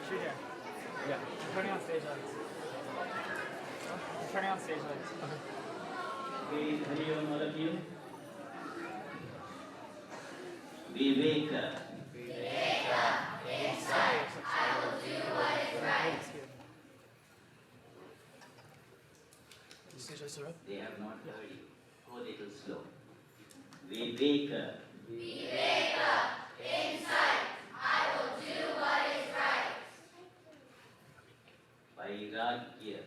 Shooter. Yeah. I'm turning on stage lights. I'm turning on stage lights. Okay, Hari Om all of you. Viveka. Insight. I will do what is right. They have not heard you. Go a little slow. Viveka. Insight. I will do what is right. Vairagya.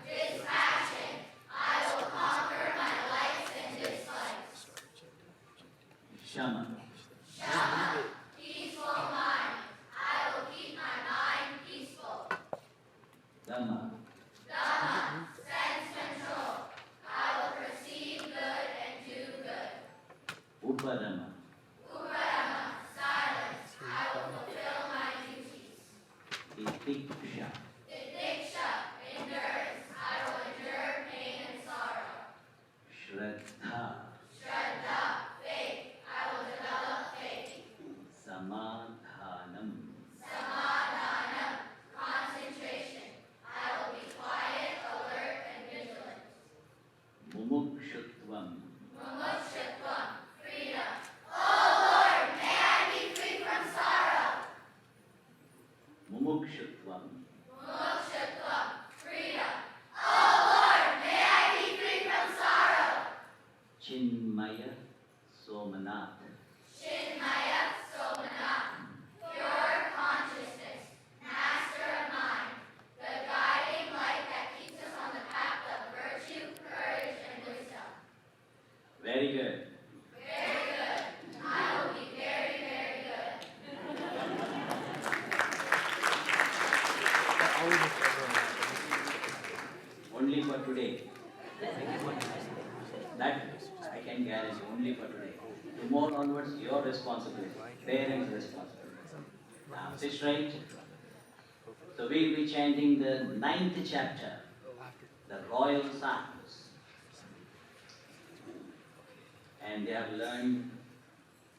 Dispassion. I will conquer my likes and dislikes. Shama. Peaceful mind. I will keep my mind peaceful. Dhamma. Sense control. I will perceive good and do good. Upadama. Silence. I will fulfill my duties. Titiksha. Diksha. Endurance. I will endure pain and sorrow. Shraddha. Faith. I will develop faith. Samadhanam. Concentration. I will be quiet, alert, and vigilant. Mumukshutvam. Mumukshutvam. Freedom. Oh Lord, may I be free from sorrow. Mumukshutvam. Mumukshutvam. Freedom. Oh Lord, may I be free from sorrow. Chinmaya Somnath. Chinmaya Somnath. Pure consciousness. Master of mind. The guiding light that keeps us on the path of virtue, courage, and wisdom. Very good. Very good. I will be very, very good. Only for today. That I can guarantee, only for today. Tomorrow onwards, your responsibility, parents' responsibility. Now, sit straight. So we'll be chanting the 9th chapter, the Royal Psalms. And they have learned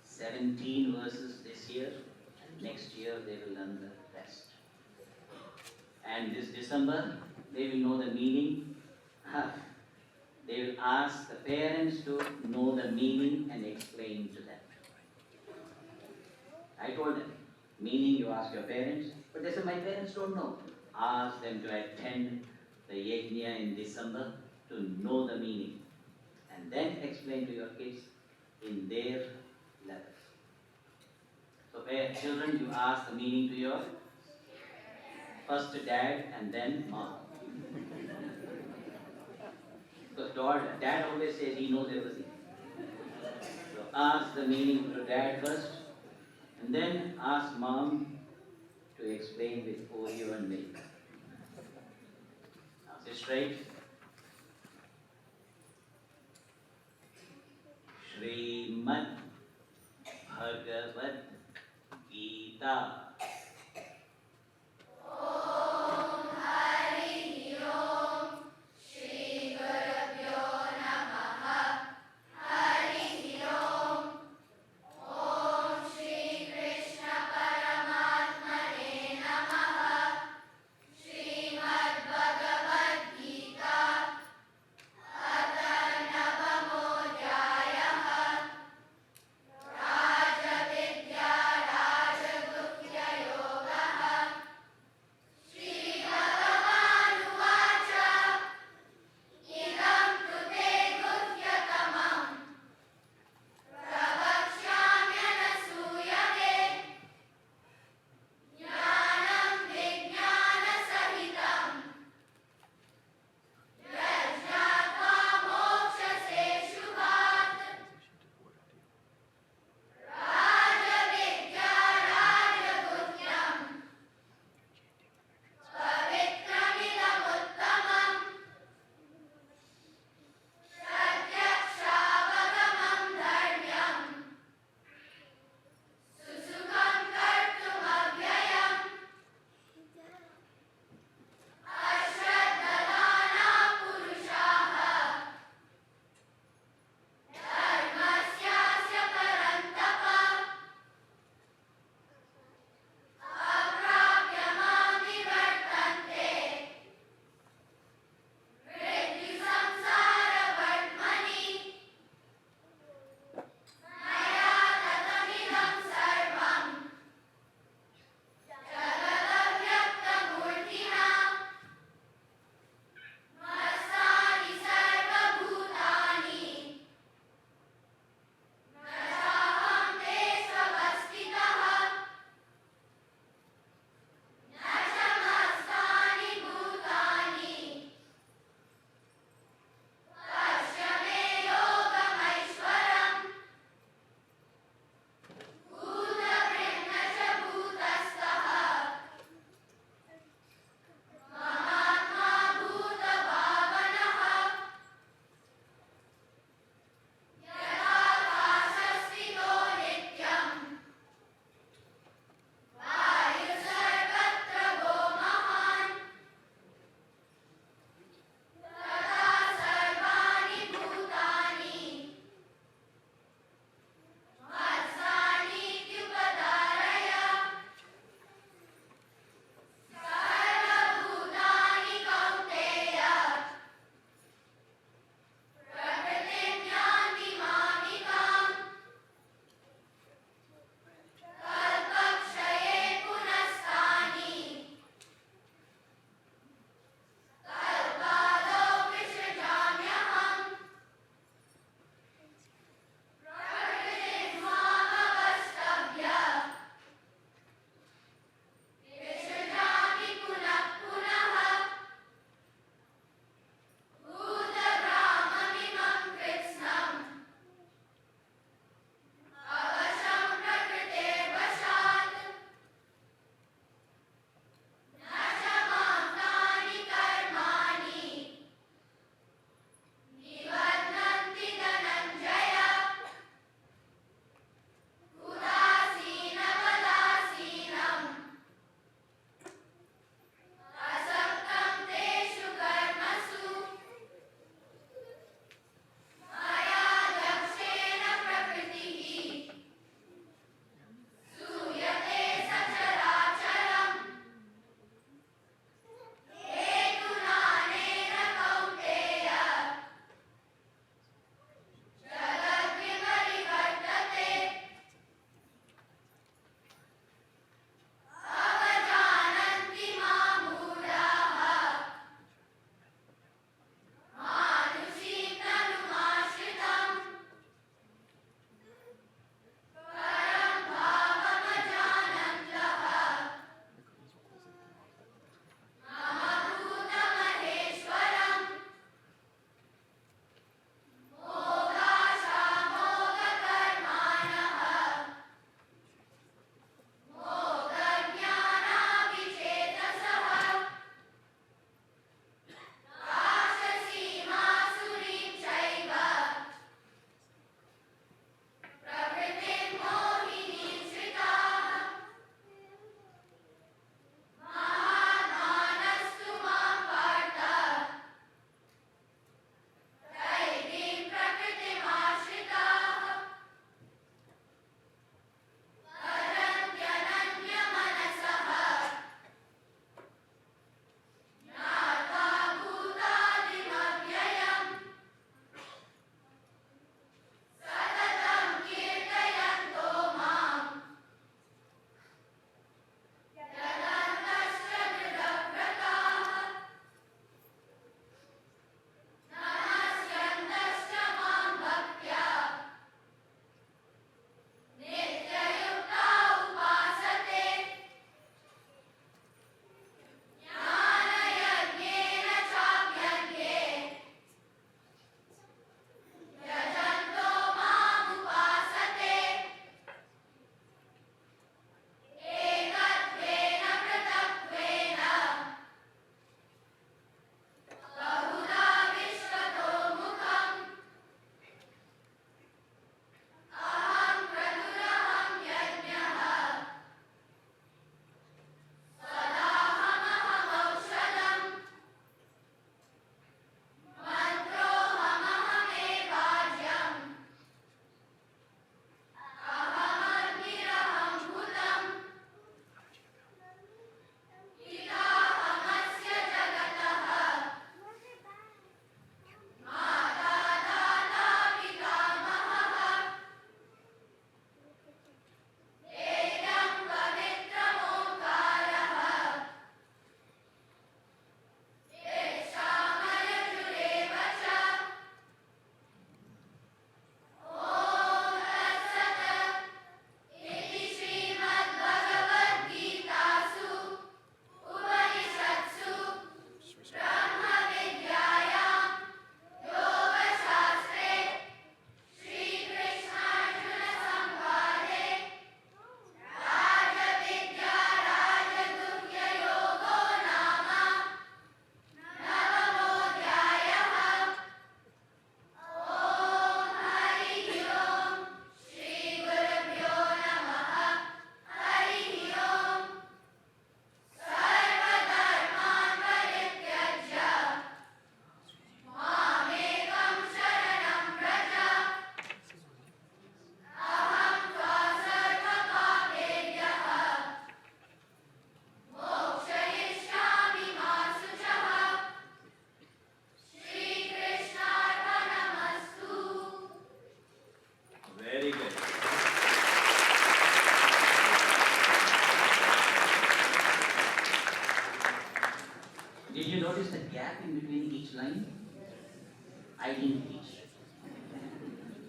17 verses this year. Next year, they will learn the rest. And this December, they will know the meaning. They will ask the parents to know the meaning and explain to them. I told them, meaning you ask your parents, but they said, my parents don't know. Ask them to attend the yajna in December to know the meaning. And then explain to your kids in their levels. So children, you ask the meaning to your first dad and then mom. Because dad always says he knows everything. So ask the meaning to dad first, and then ask mom to explain with Oreo and milk. Now sit straight. Srimad Bhagavad Gita. Om Hari Om. Shri Gurubhyo Namaha. Hari Om. Om Shri Krishna Paramatmane Namaha. Srimad Bhagavad Gita. Atha Navamodhyayaha. Raja Vidya Raja Guhyaya notice the gap in between each line? I didn't teach.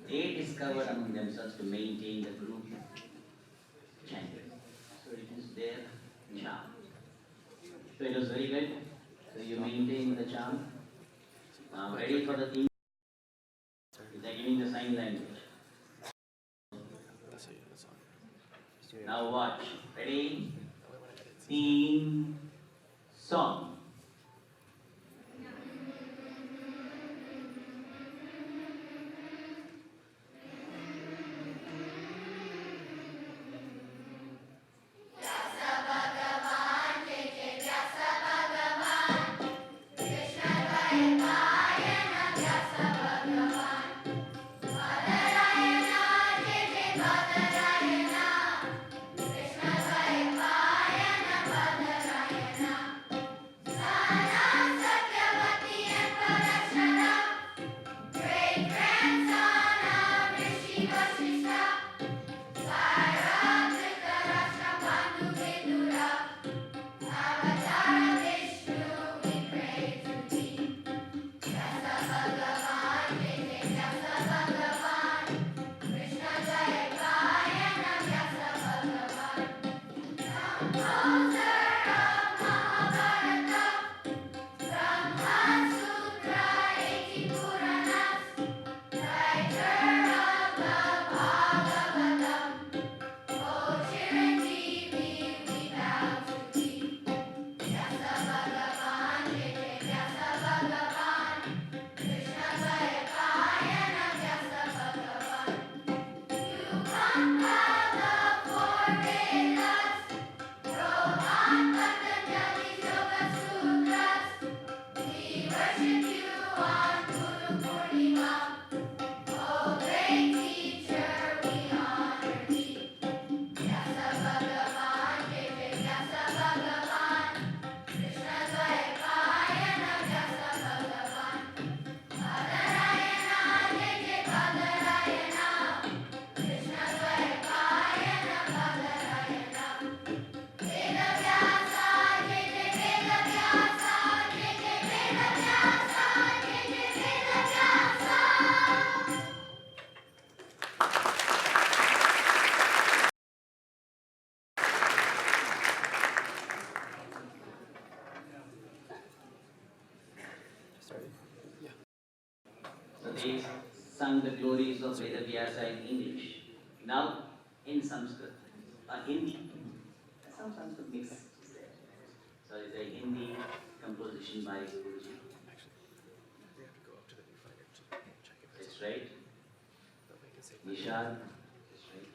They discovered among themselves to maintain the group chanting. So it is their charm. So it was very good. So you maintain the charm. Now ready for the theme? They're giving the sign language. Now watch. Ready? Theme song. Vyasa Bhagavan, Jai Vyasa Bhagavan, Krishna Dvaipayana Vyasa Bhagavan, Badarayana, Jai Badarayana, Krishna Dvaipayana Badarayana, Sana Satyavati and Parashara, great grandson of Rishi Vasishtha, Saira Dhritarashtra Pandu Vidura, Avatara Vishnu, we pray to thee. Vyasa Bhagavan, Jai Vyasa Bhagavan, Krishna Dvaipayana Vyasa Bhagavan, composer of Mahabharata, Brahma Sutra, 80 Puranas, writer of the Bhagavatam, O Chiranjeevi, we bow to thee. Vyasa Bhagavan, Jai Vyasa Bhagavan, Krishna Dvaipayana Vyasa Bhagavan, you compile the four Vedas, wrote on Patanjali's Yoga Sutras, we worship you on Guru Purnima, O great teacher, we honor thee. Vyasa Bhagavan, Jai Vyasa Bhagavan, Krishna Dvaipayana Vyasa Bhagavan, Badarayana, Jai Badarayana, Krishna Dvaipayana Badarayana, Veda Vyasa, Jai Veda Vyasa, Jai Veda Vyasa, Jai Veda Vyasa. So they sung the glories of Veda Vyasa in English. Now in Sanskrit, Hindi, some Sanskrit mix is there. So it's a Hindi composition by Guruji. That's right. Nishad. That's right.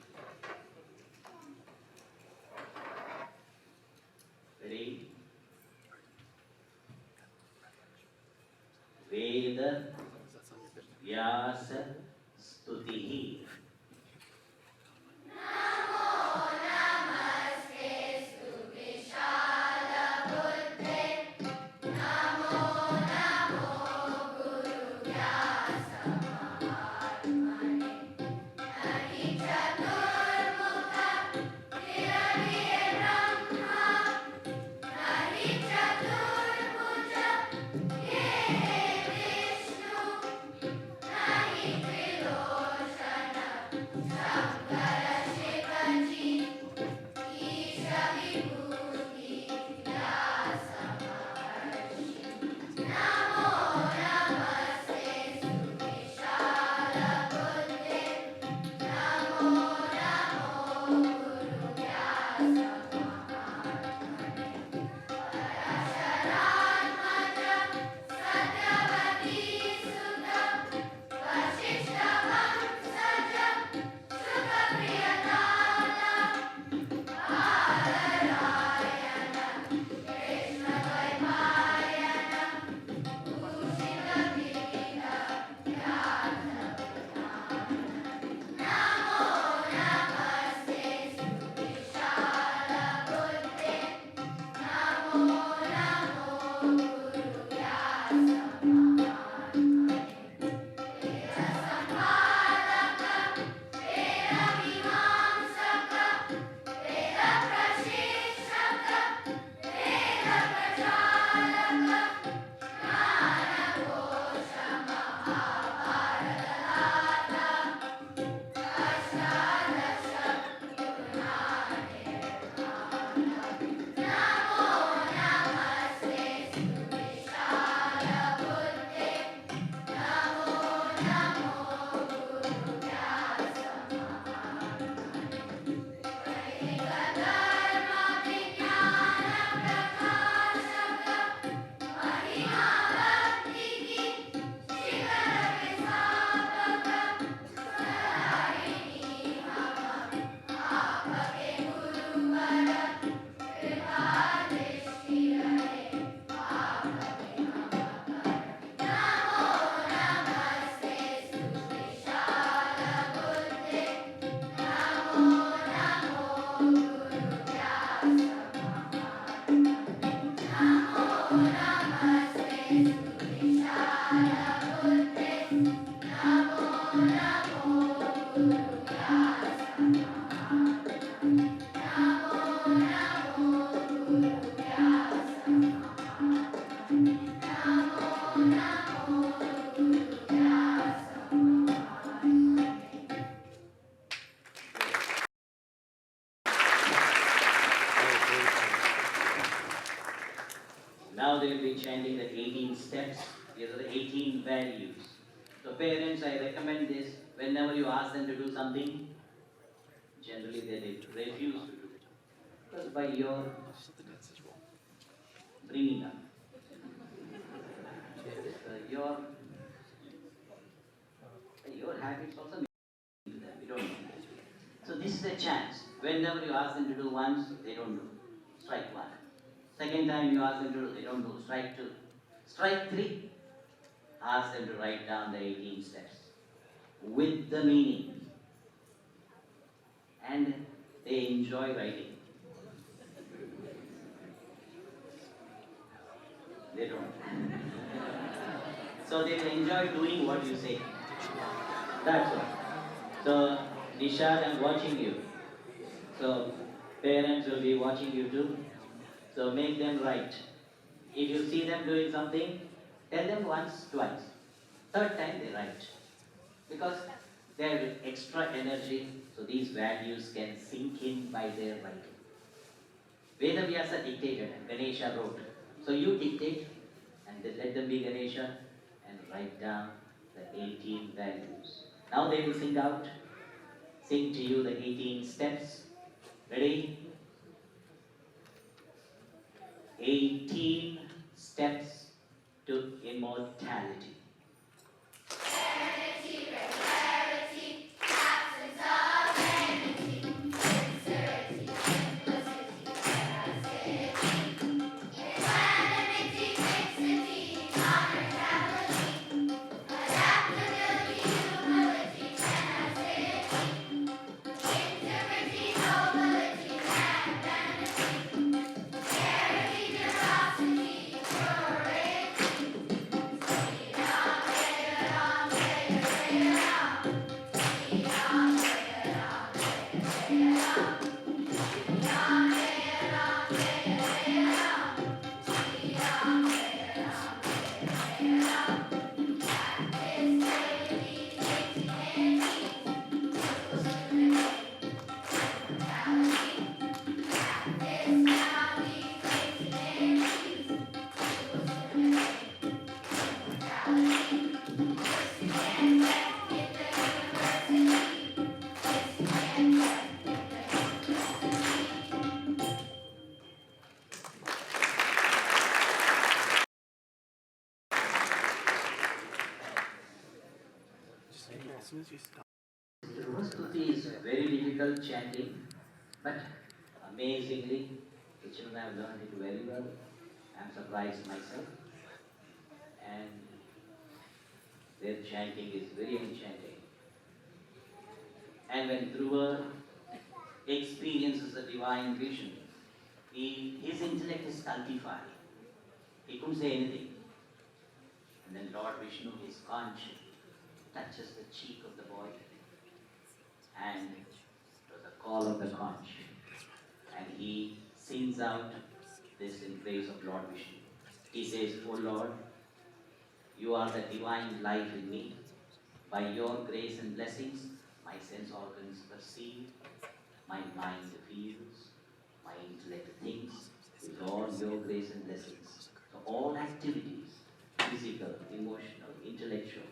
Ready? Veda Vyasa Stutihi. Now they will be chanting the 18 steps. These are the 18 values. So parents, I recommend this. Whenever you ask them to do something, generally they refuse to do it. Because by your bringing up, your habits also make to them. We don't know that. So this is a chance. Whenever you ask them to do once, they don't do. Strike one. Second time you ask them to do, they don't do. Strike two. Strike three. Ask them to write down the 18 steps with the meaning. And they enjoy writing. They don't. So they will enjoy doing what you say. That's all. So, Nishad, I'm watching you. So, parents will be watching you too. So, make them write. If you see them doing something, tell them once, twice. Third time they write. Because they have extra energy, so these values can sink in by their writing. Veda Vyasa dictated and Ganesha wrote. So you dictate and then let them be Ganesha and write down the 18 values. Now they will sing out, sing to you the 18 steps. Ready? 18 steps to immortality. Serenity, regularity, absence of vanity, sincerity, simplicity, veracity, equanimity, fixity, honorability, adaptability, humility, tenacity, integrity, nobility, magnanimity, charity, generosity, purity. Dhruvastuti is very difficult chanting, but amazingly, the children have learned it very well. I'm surprised myself. And their chanting is very enchanting. And when Dhruva experiences the divine vision, his intellect is stultified. He couldn't say anything. And then Lord Vishnu, his conch, touches the cheek of the boy. And it was a call of the conch. And he sings out this in praise of Lord Vishnu. He says, "O Lord, you are the divine life in me. By your grace and blessings, my sense organs perceive, my mind feels, my intellect thinks, with all your grace and blessings." So all activities, physical, emotional, intellectual,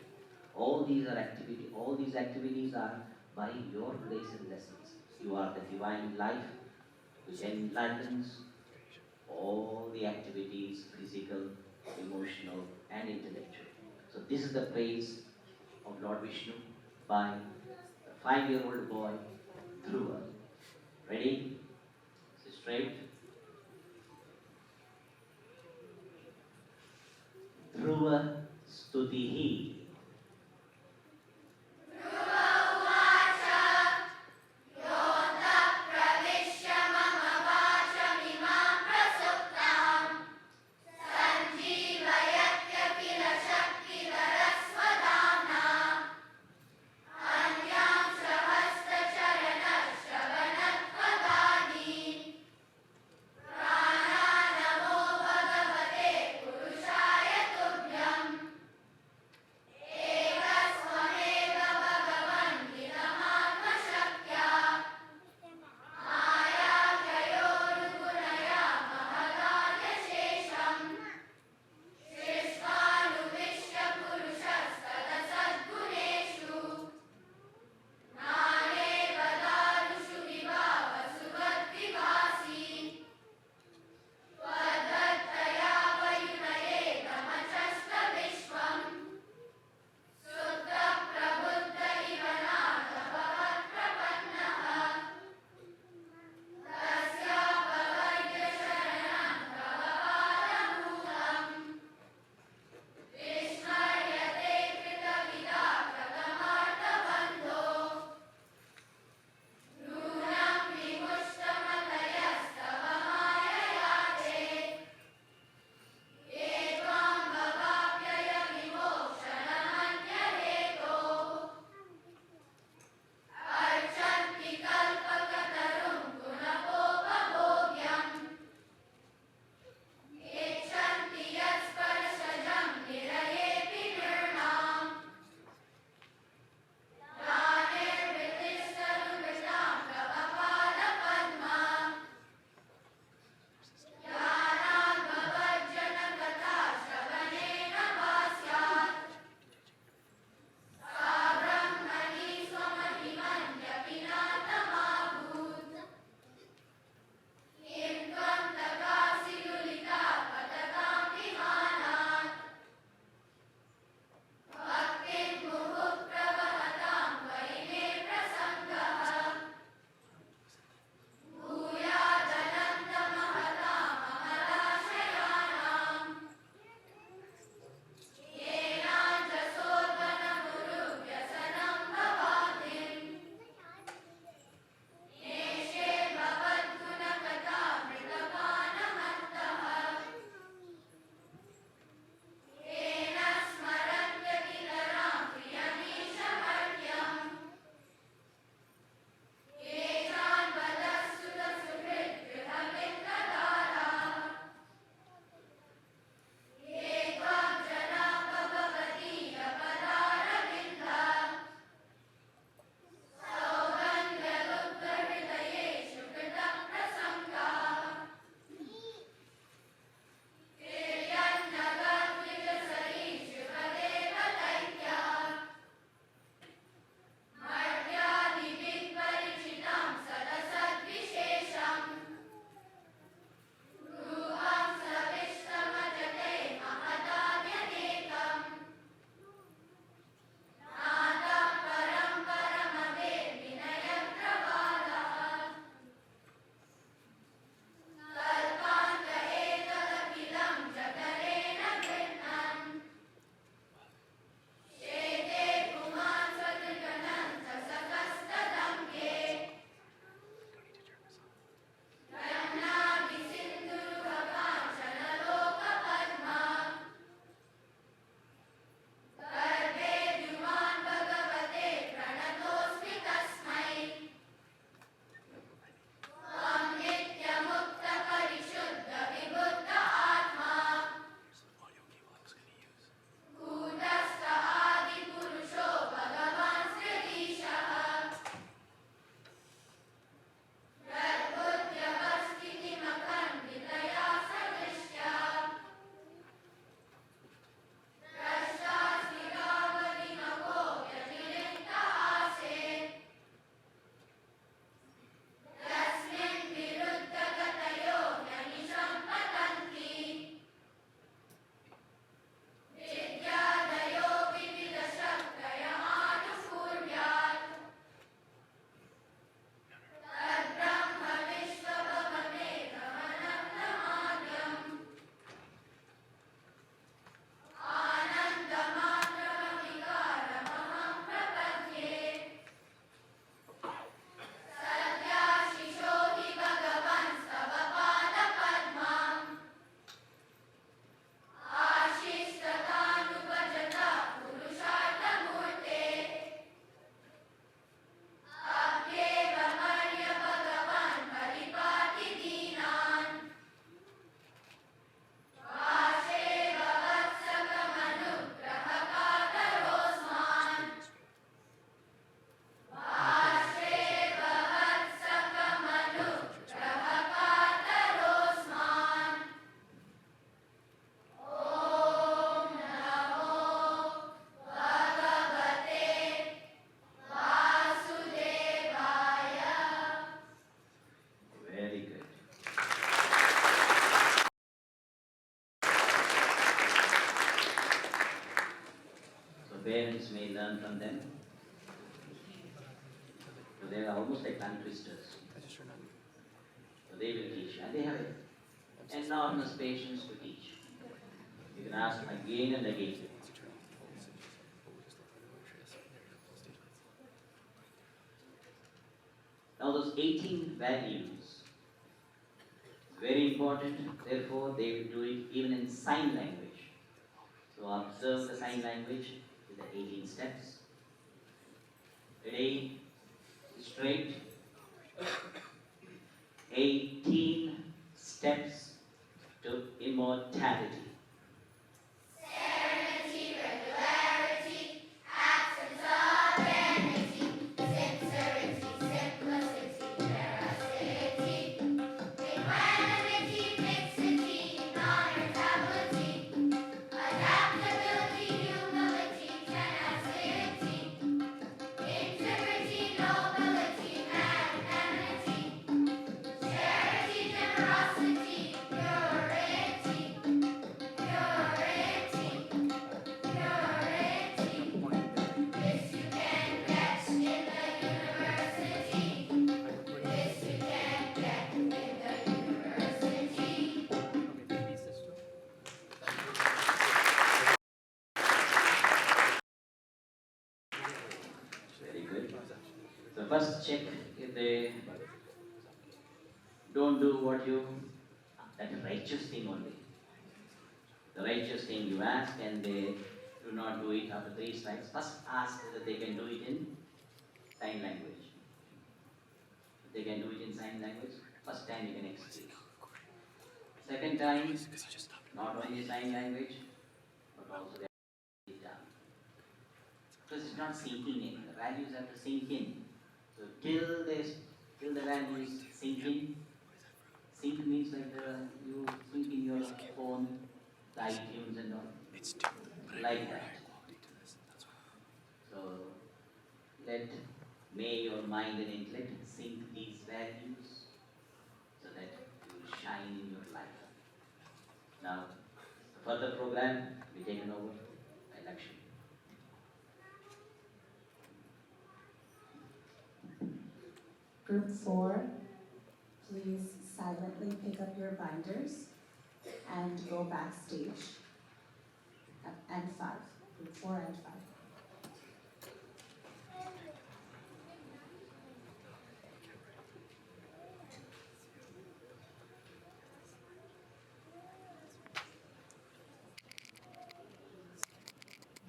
all these activities are by your grace and blessings. You are the divine life which enlightens all the activities, physical, emotional, and intellectual. So this is the praise of Lord Vishnu by the 5-year-old boy, Dhruva. Ready? So straight. Dhruva Stutihi. parents may learn from them. So they are almost like tongue twisters. So they will teach, and they have enormous patience to teach. You can ask again and again. Now those 18 values, very important, therefore they will do it even in sign language. So observe the sign language with the 18 steps. Ready, straight. 18 steps to immortality. Serenity, regularity, absence of vanity, sincerity, simplicity, veracity, equanimity, fixity, non-irritability, adaptability, humility, tenacity, integrity, nobility, magnanimity, charity, generosity, purity, this you can get in the university. This you can get in the university. Very good. So first check if they don't do that righteous thing only. The righteous thing you ask and they do not do it after 3 strikes. First ask whether they can do it in sign language. If they can do it in sign language, first time you can excuse. Second time, not only sign language, but also they have to it down. Because it's not sinking in. The values have to sink in. So till the values sink in. Sink means like you sink in your phone, the iTunes and all. Like that. So may your mind and intellect sink these values so that you will shine in your life. Now, the further program will be taken over by Lakshmi. Group 4, please silently pick up your binders and go backstage. And 5, Group 4 and 5.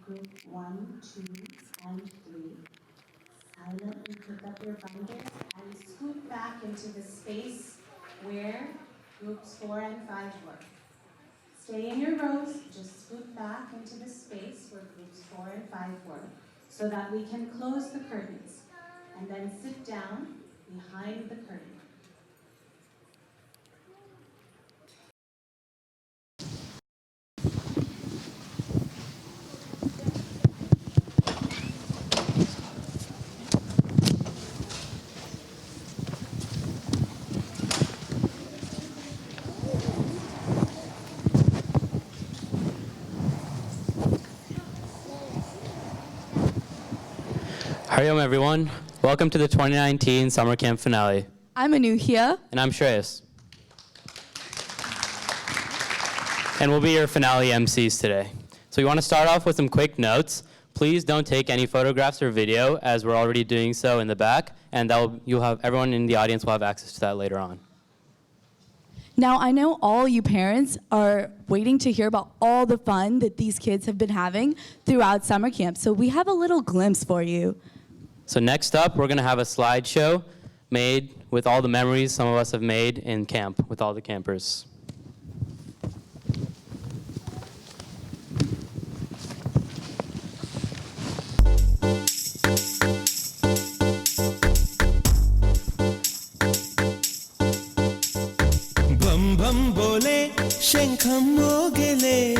Group 1, 2, and 3. Silently pick up your binders and scoot back into the space where groups 4 and 5 were. Stay in your rows, just scoot back into the space where groups 4 and 5 were so that we can close the curtains and then sit down behind the curtain. Hari Om, everyone. Welcome to the 2019 Summer Camp Finale. I'm Anuhia. And I'm Shreyas. And we'll be your finale MCs today. So we want to start off with some quick notes. Please don't take any photographs or video, as we're already doing so in the back, and everyone in the audience will have access to that later on. Now, I know all you parents are waiting to hear about all the fun that these kids have been having throughout summer camp, so we have a little glimpse for you. So next up, we're going to have a slideshow made with all the memories some of us have made in camp with all the campers. Bum bum bole, shankham mogele,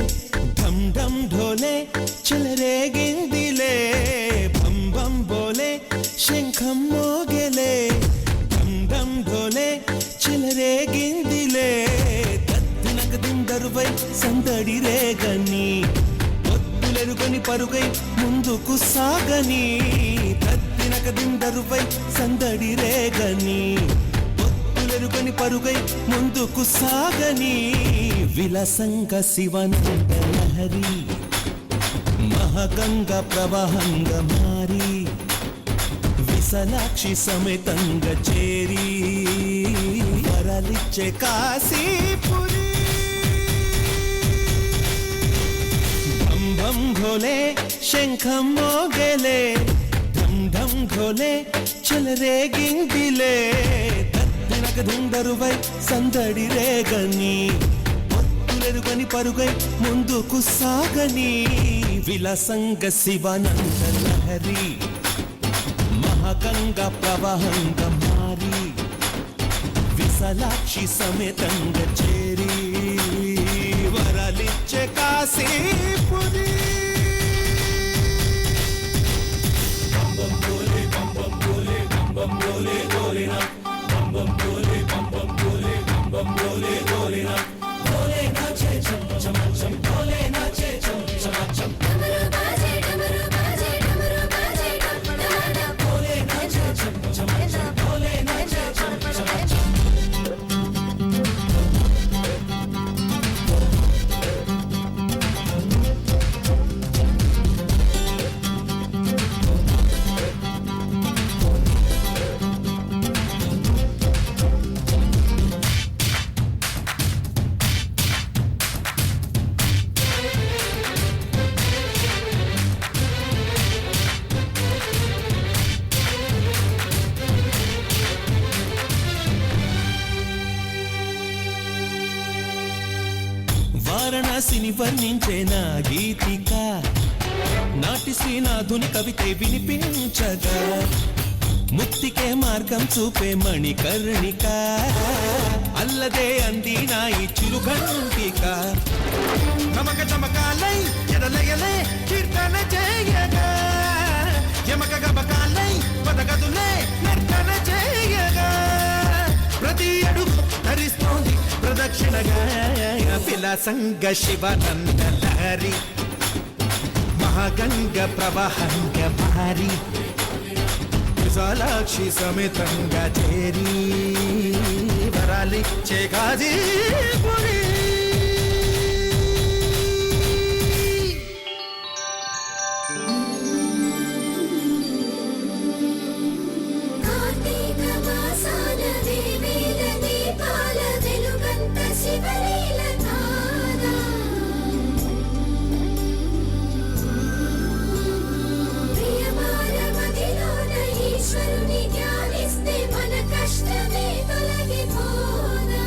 dham dham dhole, chilre gindile. Bum bum bole, shankham mogele, dham dham dhole, chilre gindile. Dadinag dindarvai sandadi re gani, ottule ఒత్తులెరుగని పరుగై ముందుకు సాగని తత్తినక దిండరుపై సందడి రేగని ఒత్తులెరుగని పరుగై ముందుకు సాగని విలసంగ శివనంద లహరి మహగంగ ప్రవాహంగా మారి విశాలాక్షి సమేతంగా చేరి వరలిచ్చే కాశీపురి ఢం ఢం ఢోలే శంఖం మోగేలే ఢం ఢం ఢోలే చెలరేగిందిలే తత్తినక దుండరువై సందడి రేగని ఒత్తులెరుగని పరుగై ముందుకు సాగని విలసంగ శివానంద లహరి మహగంగ ప్రవాహంగా మారి విశాలాక్షి సమేతంగా చేరి వరలిచ్చే కాశీపురి डमरू बाजे डमरू बाजे डमरू बाजे डम डम डम भोले नाचे चम चम चम भोले नाचे चम चम चम వారణాసిని వర్ణించే నా గీతిక నాటి శ్రీనాథుని కవితే వినిపించగా ముక్తికే మార్గం చూపే మణికర్ణిక అల్లదే అంది నా ఈ చిరుగంటిక చమక చమకాలై ఎడలయలే కీర్తన చేయగా యమక గబకాలై పదగదులే నర్తన చేయగా ప్రతి అడుగు ధరిస్తోంది ప్రదక్షిణగా విలాసంగ శివానంద లహరి మహాగంగ ప్రవాహంగ మారి విశాలాక్షి సమేతంగా చేరి వరాలిచ్చే కాశీపురి కార్తీక మాసాన దేవేల దీపాల వెలుగంత శివలీల తారా ప్రియమార మదిలోన ఈశ్వరుని ధ్యానిస్తే మన కష్టమే తొలగిపోనా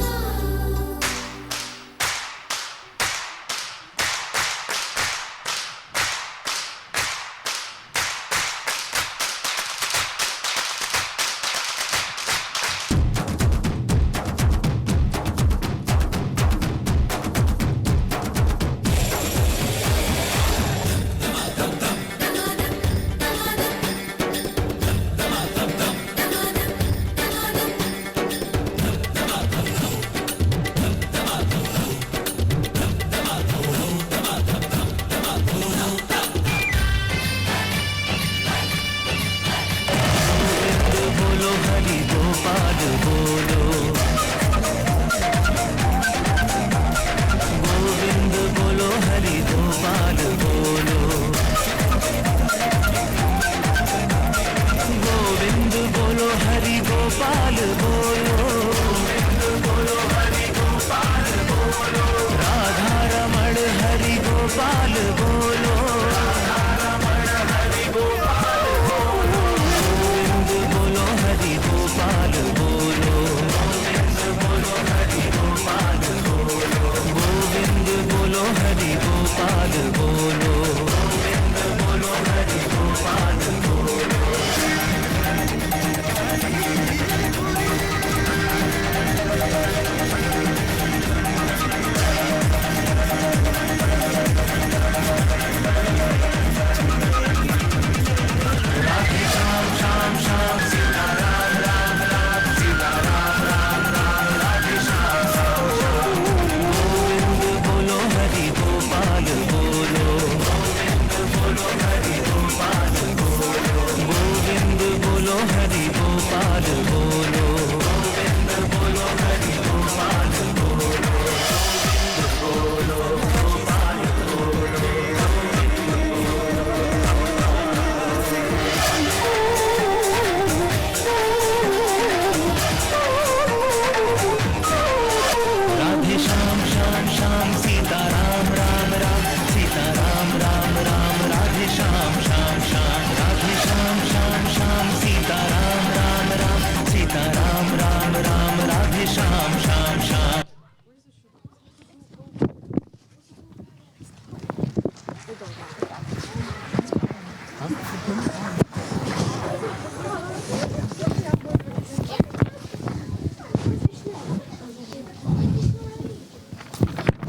Shyam Shyam Shyam Sita Ram Ram Ram Sita Ram Ram Ram Radhe Shyam Shyam Shyam Radhe Shyam Shyam Shyam Sita Ram Ram Ram Sita Ram Ram Ram Radhe Shyam Shyam Shyam.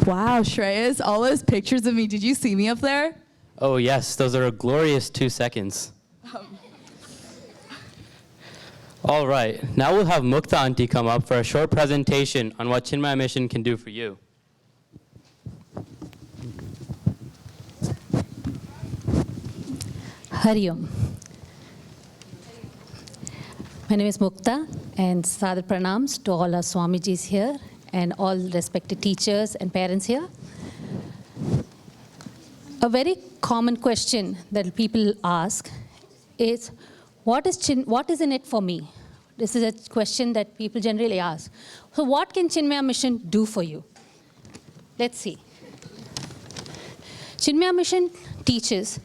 Wow, Shreyas, all those pictures of me. Did you see me up there? Oh yes, those are a glorious 2 seconds. All right, now we'll have Mukta Auntie come up for a short presentation on what Chinmaya Mission can do for you. Hari Om. My name is Mukta, and Sadar Pranams to all our Swamijis here and all respected teachers and parents here. A very common question that people ask is, what is in it for me? This is a question that people generally ask. So what can Chinmaya Mission do for you? Let's see. Chinmaya Mission teaches,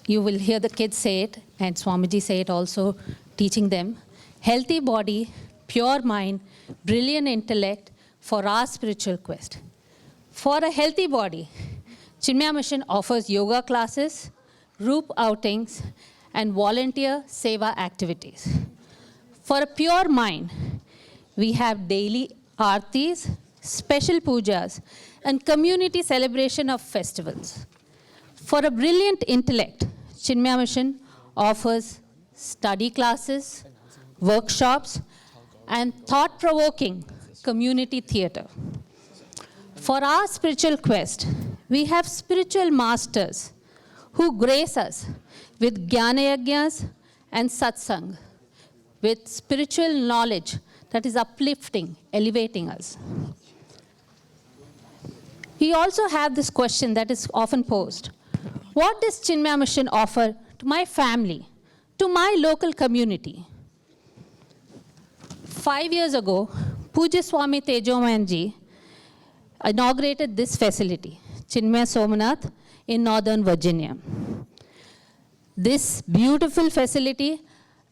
you will hear the kids say it, and Swamiji say it also, teaching them, healthy body, pure mind, brilliant intellect for our spiritual quest. For a healthy body, Chinmaya Mission offers yoga classes, group outings, and volunteer seva activities. For a pure mind, we have daily aartis, special pujas, and community celebration of festivals. For a brilliant intellect, Chinmaya Mission offers study classes, workshops, and thought-provoking community theater. For our spiritual quest, we have spiritual masters who grace us with jnana yajnas and satsang, with spiritual knowledge that is uplifting, elevating us. We also have this question that is often posed. What does Chinmaya Mission offer to my family, to my local community? 5 years ago, Pujya Swami Tejomayanji inaugurated this facility, Chinmaya Somnath, in Northern Virginia. This beautiful facility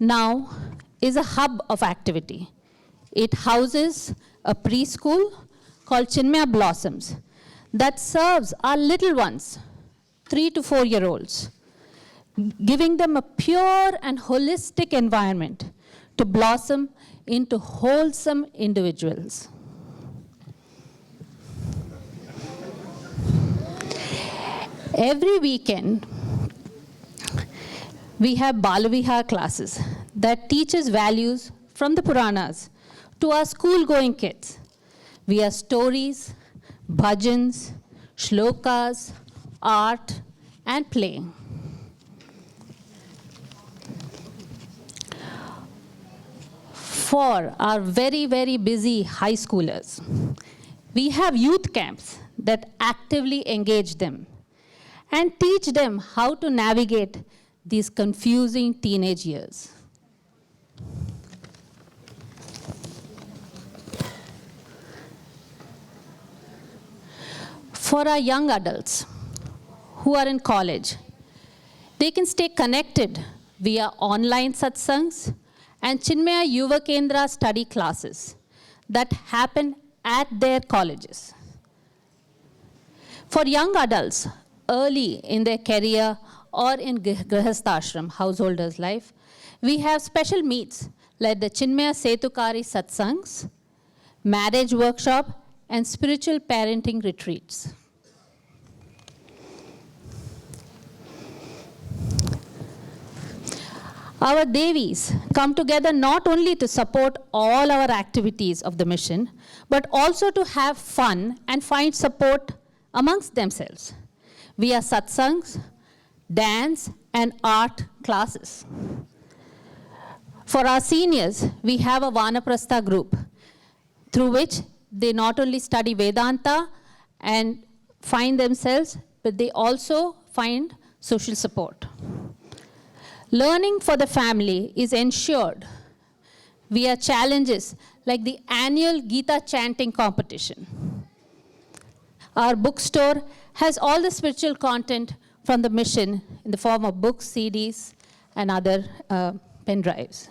now is a hub of activity. It houses a preschool called Chinmaya Blossoms that serves our little ones, 3 to 4 year olds, giving them a pure and holistic environment to blossom into wholesome individuals. Every weekend, we have Balavihar classes that teaches values from the Puranas to our school-going kids via stories, bhajans, shlokas, art, and play. For our very, very busy high schoolers, we have youth camps that actively engage them and teach them how to navigate these confusing teenage years. For our young adults who are in college, they can stay connected via online satsangs and Chinmaya Yuva Kendra study classes that happen at their colleges. For young adults early in their career or in Grihasthashram, householder's life, we have special meets like the Chinmaya Setukari satsangs, marriage workshop, and spiritual parenting retreats. Our Devis come together not only to support all our activities of the mission, but also to have fun and find support amongst themselves via satsangs, dance, and art classes. For our seniors, we have a Vanaprastha group through which they not only study Vedanta and find themselves, but they also find social support. Learning for the family is ensured via challenges like the annual Gita chanting competition. Our bookstore has all the spiritual content from the mission in the form of books, CDs, and other pen drives.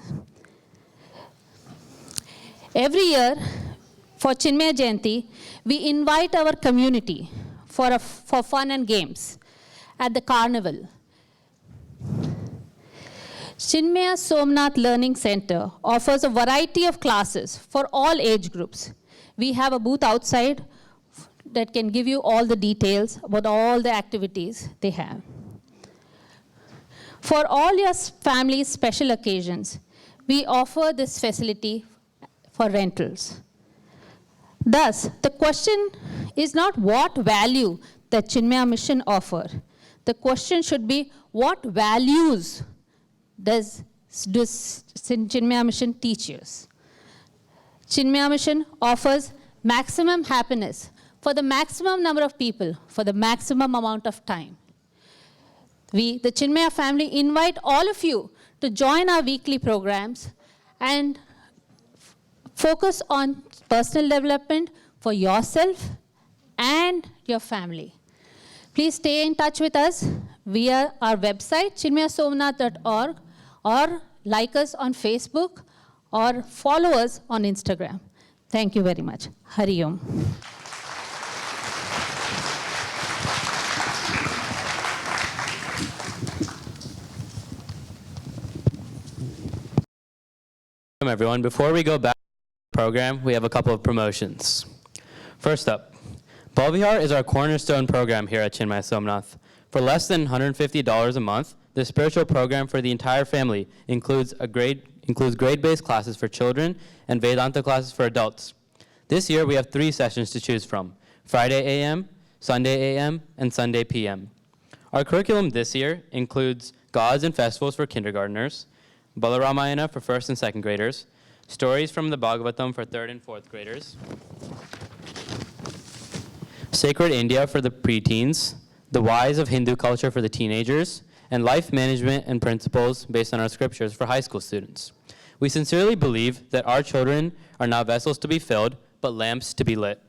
Every year, for Chinmaya Jayanti, we invite our community for fun and games at the carnival. Chinmaya Somnath Learning Center offers a variety of classes for all age groups. We have a booth outside that can give you all the details about all the activities they have. For all your family's special occasions, we offer this facility for rentals. Thus, the question is not what value the Chinmaya mission offer. The question should be what values does Chinmaya mission teach us? Chinmaya mission offers maximum happiness for the maximum number of people, for the maximum amount of time. We, the Chinmaya family, invite all of you to join our weekly programs and focus on personal development for yourself and your family. Please stay in touch with us via our website, chinmayasomnath.org, or like us on Facebook, or follow us on Instagram. Thank you very much. Hari Om. Welcome everyone. Before we go back to the program, we have a couple of promotions. First up, Bhavihar is our cornerstone program here at Chinmaya Somnath. For less than $150 a month, the spiritual program for the entire family includes grade-based classes for children and Vedanta classes for adults. This year we have 3 sessions to choose from: Friday AM, Sunday AM, and Sunday PM. Our curriculum this year includes gods and festivals for kindergartners, Balaramayana for 1st and 2nd graders, stories from the Bhagavatam for 3rd and 4th graders, Sacred India for the preteens, the whys of Hindu culture for the teenagers, and life management and principles based on our scriptures for high school students. We sincerely believe that our children are not vessels to be filled, but lamps to be lit.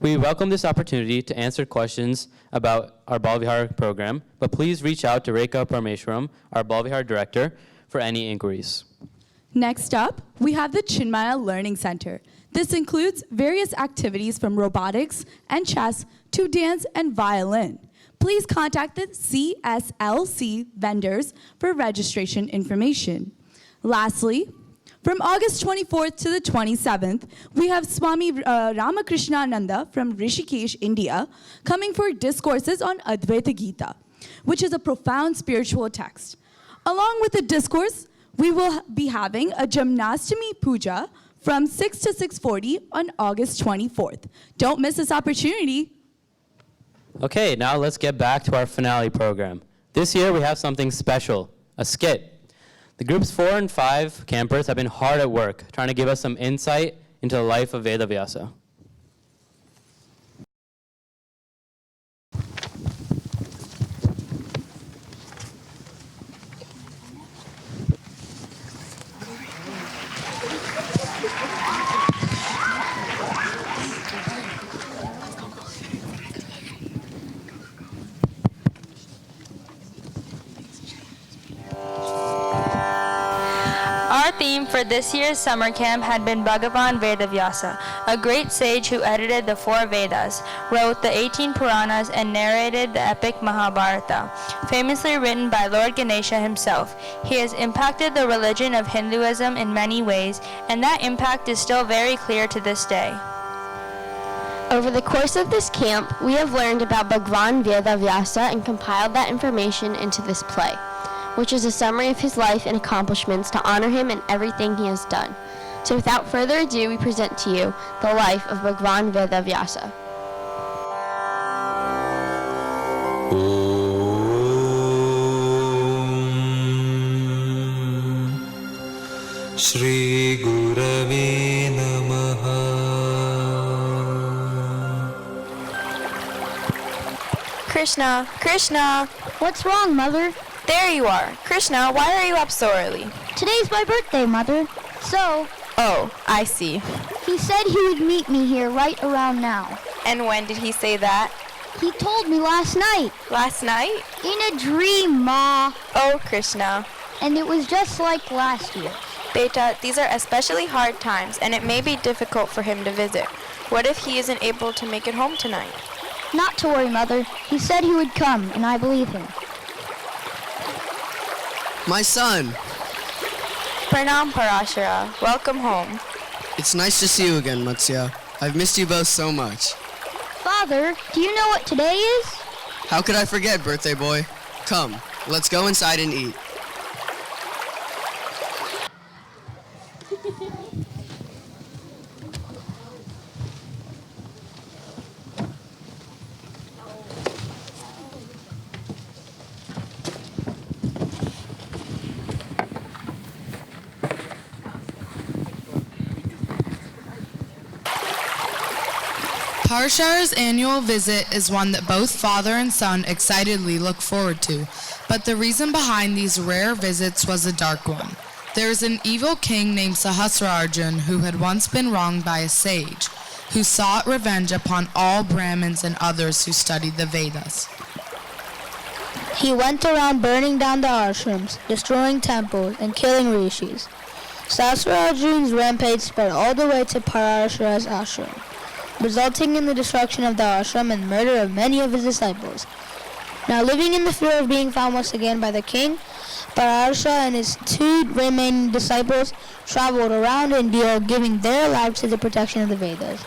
We welcome this opportunity to answer questions about our Balvihar program, but please reach out to Rekha Parmeshwaram, our Balvihar director, for any inquiries. Next up, we have the Chinmaya Learning Center. This includes various activities from robotics and chess to dance and violin. Please contact the CSLC vendors for registration information. Lastly, from August 24th to the 27th, we have Swami Ramakrishnananda from Rishikesh, India, coming for discourses on Advaita Gita, which is a profound spiritual text. Along with the discourse, we will be having a Jamnastami Puja from 6 to 6:40 on August 24th. Don't miss this opportunity. Okay, now let's get back to our finale program. This year we have something special, a skit. The groups 4 and 5 campers have been hard at work trying to give us some insight into the life of Veda Vyasa. Our theme for this year's summer camp had been Bhagavan Veda Vyasa, a great sage who edited the 4 Vedas, wrote the 18 Puranas, and narrated the epic Mahabharata. Famously written by Lord Ganesha himself, he has impacted the religion of Hinduism in many ways, and that impact is still very clear to this day. Over the course of this camp, we have learned about Bhagavan Veda Vyasa and compiled that information into this play, which is a summary of his life and accomplishments to honor him in everything he has done. So without further ado, we present to you the life of Bhagavan Veda Vyasa. Shri Gurave Namaha. Krishna, Krishna! What's wrong, Mother? There you are. Krishna, why are you up so early? Today's my birthday, Mother. So, Oh, I see. He said he would meet me here right around now. And when did he say that? He told me last night. Last night? In a dream, Ma. Oh, Krishna. And it was just like last year. Beta, these are especially hard times, and it may be difficult for him to visit. What if he isn't able to make it home tonight? Not to worry, Mother. He said he would come, and I believe him. My son! Pranam Parashara. Welcome home. It's nice to see you again, Matsya. I've missed you both so much. Father, do you know what today is? How could I forget, birthday boy? Come, let's go inside and eat. Parashara's annual visit is one that both father and son excitedly look forward to, but the reason behind these rare visits was a dark one. There is an evil king named Sahasrarjun who had once been wronged by a sage, who sought revenge upon all Brahmins and others who studied the Vedas. He went around burning down the ashrams, destroying temples, and killing rishis. Sahasrarjun's rampage spread all the way to Parashara's ashram, resulting in the destruction of the ashram and murder of many of his disciples. Now living in the fear of being found once again by the king, Parashara and his 2 remaining disciples traveled around India, giving their lives to the protection of the Vedas.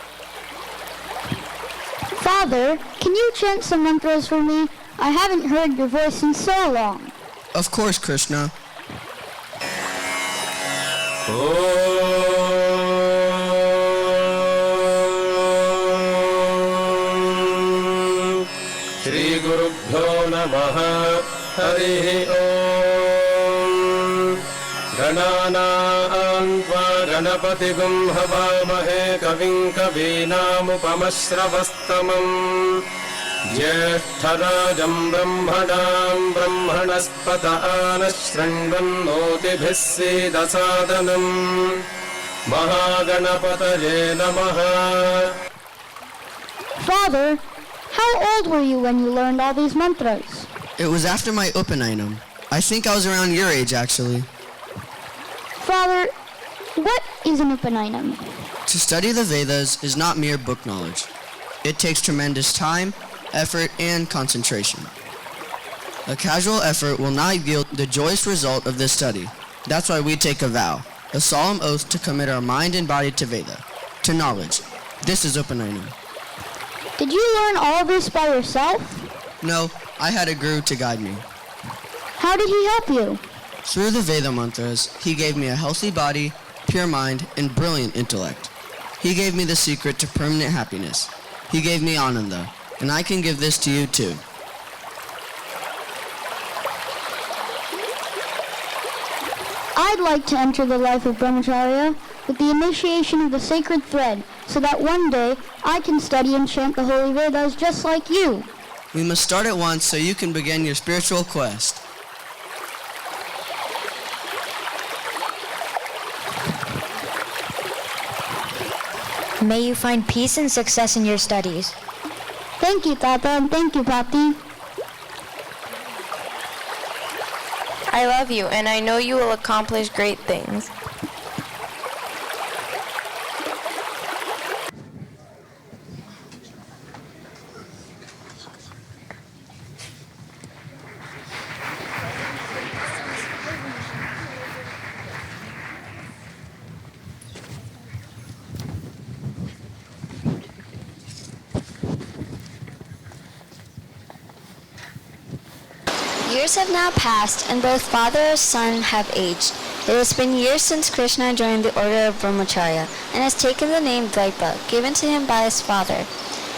Father, can you chant some mantras for me? I haven't heard your voice in so long. Of course, Krishna. Shri Gurubhyo Namaha Harihi Om Gananaan Tva Ganapatigum Havamahe Kavim Kavinamupamashravastamam Jyeshtarajam Brahmanam Brahmanaspata Anashranvannotibhis Sidasadanam Mahaganapataye Namaha. Father, how old were you when you learned all these mantras? It was after my Upanayam. I think I was around your age, actually. Father, what is an Upanayam? To study the Vedas is not mere book knowledge. It takes tremendous time, effort, and concentration. A casual effort will not yield the joyous result of this study. That's why we take a vow, a solemn oath to commit our mind and body to Veda, to knowledge. This is Upanayam. Did you learn all this by yourself? No, I had a guru to guide me. How did he help you? Through the Veda mantras, he gave me a healthy body, pure mind, and brilliant intellect. He gave me the secret to permanent happiness. He gave me Ananda, and I can give this to you too. I'd like to enter the life of brahmacharya with the initiation of the sacred thread, so that one day I can study and chant the holy Vedas just like you. We must start at once so you can begin your spiritual quest. May you find peace and success in your studies. Thank you, Tata, and thank you, Papi. I love you, and I know you will accomplish great things. Years have now passed, and both father and son have aged. It has been years since Krishna joined the order of Brahmacharya and has taken the name Dvaipa, given to him by his father.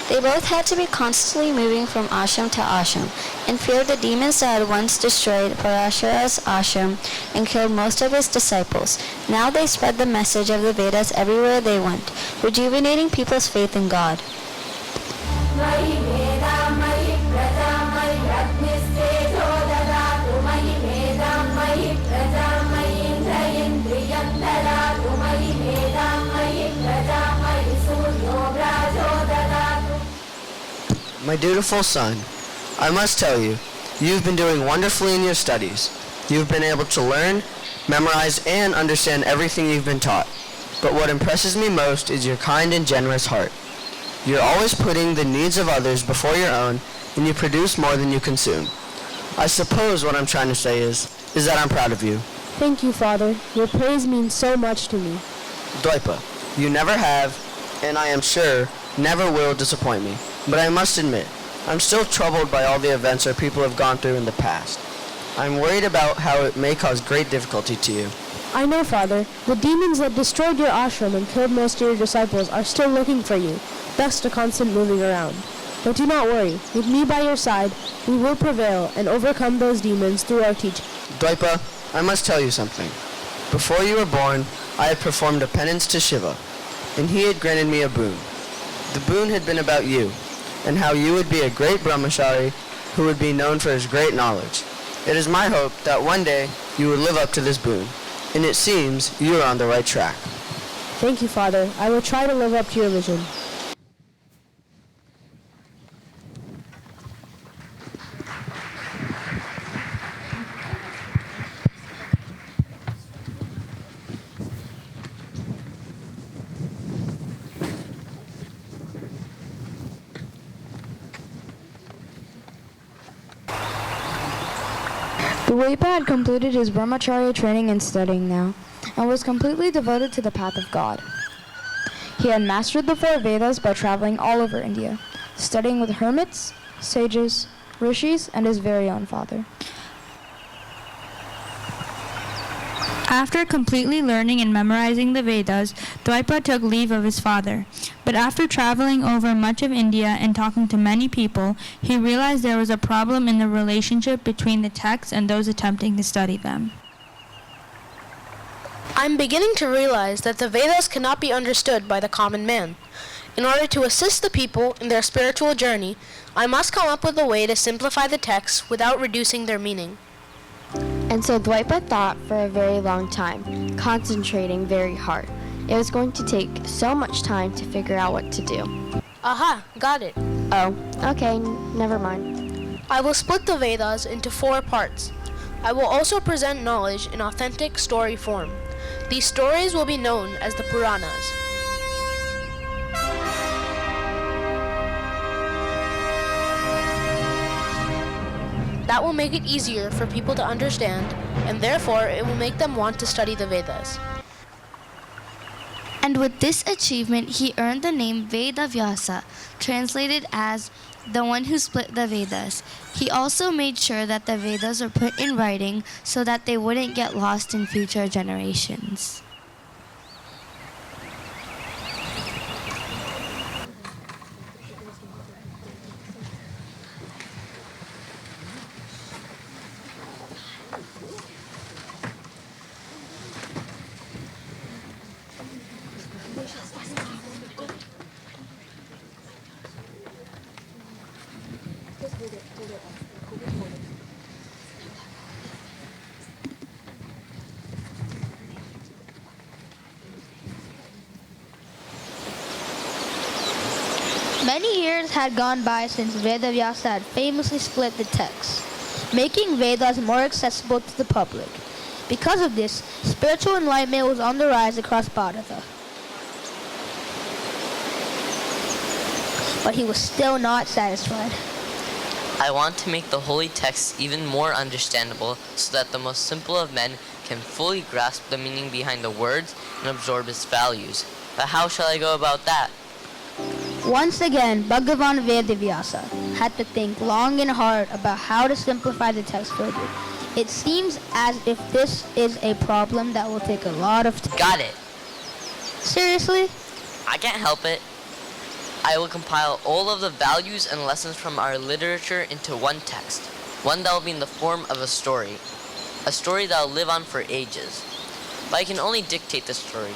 They both had to be constantly moving from ashram to ashram, in fear of the demons that had once destroyed Parashara's ashram and killed most of his disciples. Now they spread the message of the Vedas everywhere they went, rejuvenating people's faith in God. Maya My dutiful son, I must tell you, you've been doing wonderfully in your studies. You've been able to learn, memorize, and understand everything you've been taught. But what impresses me most is your kind and generous heart. You're always putting the needs of others before your own, and you produce more than you consume. I suppose what I'm trying to say is that I'm proud of you. Thank you, Father. Your praise means so much to me. Dwaipa, you never have, and I am sure never will disappoint me. But I must admit, I'm still troubled by all the events our people have gone through in the past. I'm worried about how it may cause great difficulty to you. I know, Father. The demons that destroyed your ashram and killed most of your disciples are still looking for you, thus the constant moving around. But do not worry. With me by your side, we will prevail and overcome those demons through our teaching. Dwaipa, I must tell you something. Before you were born, I had performed a penance to Shiva, and he had granted me a boon. The boon had been about you, and how you would be a great brahmachari who would be known for his great knowledge. It is my hope that one day you would live up to this boon, and it seems you are on the right track. Thank you, Father. I will try to live up to your vision. Dwaipa had completed his brahmacharya training and studying now, and was completely devoted to the path of God. He had mastered the 4 Vedas by traveling all over India, studying with hermits, sages, rishis, and his very own father. After completely learning and memorizing the Vedas, Dwaipa took leave of his father. But after traveling over much of India and talking to many people, he realized there was a problem in the relationship between the texts and those attempting to study them. I'm beginning to realize that the Vedas cannot be understood by the common man. In order to assist the people in their spiritual journey, I must come up with a way to simplify the texts without reducing their meaning. And so Dwaipa thought for a very long time, concentrating very hard. It was going to take so much time to figure out what to do. Aha, got it. Oh, okay, never mind. I will split the Vedas into 4 parts. I will also present knowledge in authentic story form. These stories will be known as the Puranas. That will make it easier for people to understand, and therefore it will make them want to study the Vedas. And with this achievement, he earned the name Veda Vyasa, translated as the one who split the Vedas. He also made sure that the Vedas are put in writing so that they wouldn't get lost in future generations. Many years had gone by since Veda Vyasa had famously split the texts, making Vedas more accessible to the public. Because of this, spiritual enlightenment was on the rise across Bharata. But he was still not satisfied. I want to make the holy texts even more understandable so that the most simple of men can fully grasp the meaning behind the words and absorb its values. But how shall I go about that? Once again, Bhagavan Veda Vyasa had to think long and hard about how to simplify the text further. It seems as if this is a problem that will take a lot of time. Got it. Seriously? I can't help it. I will compile all of the values and lessons from our literature into one text, one that will be in the form of a story that will live on for ages. But I can only dictate the story.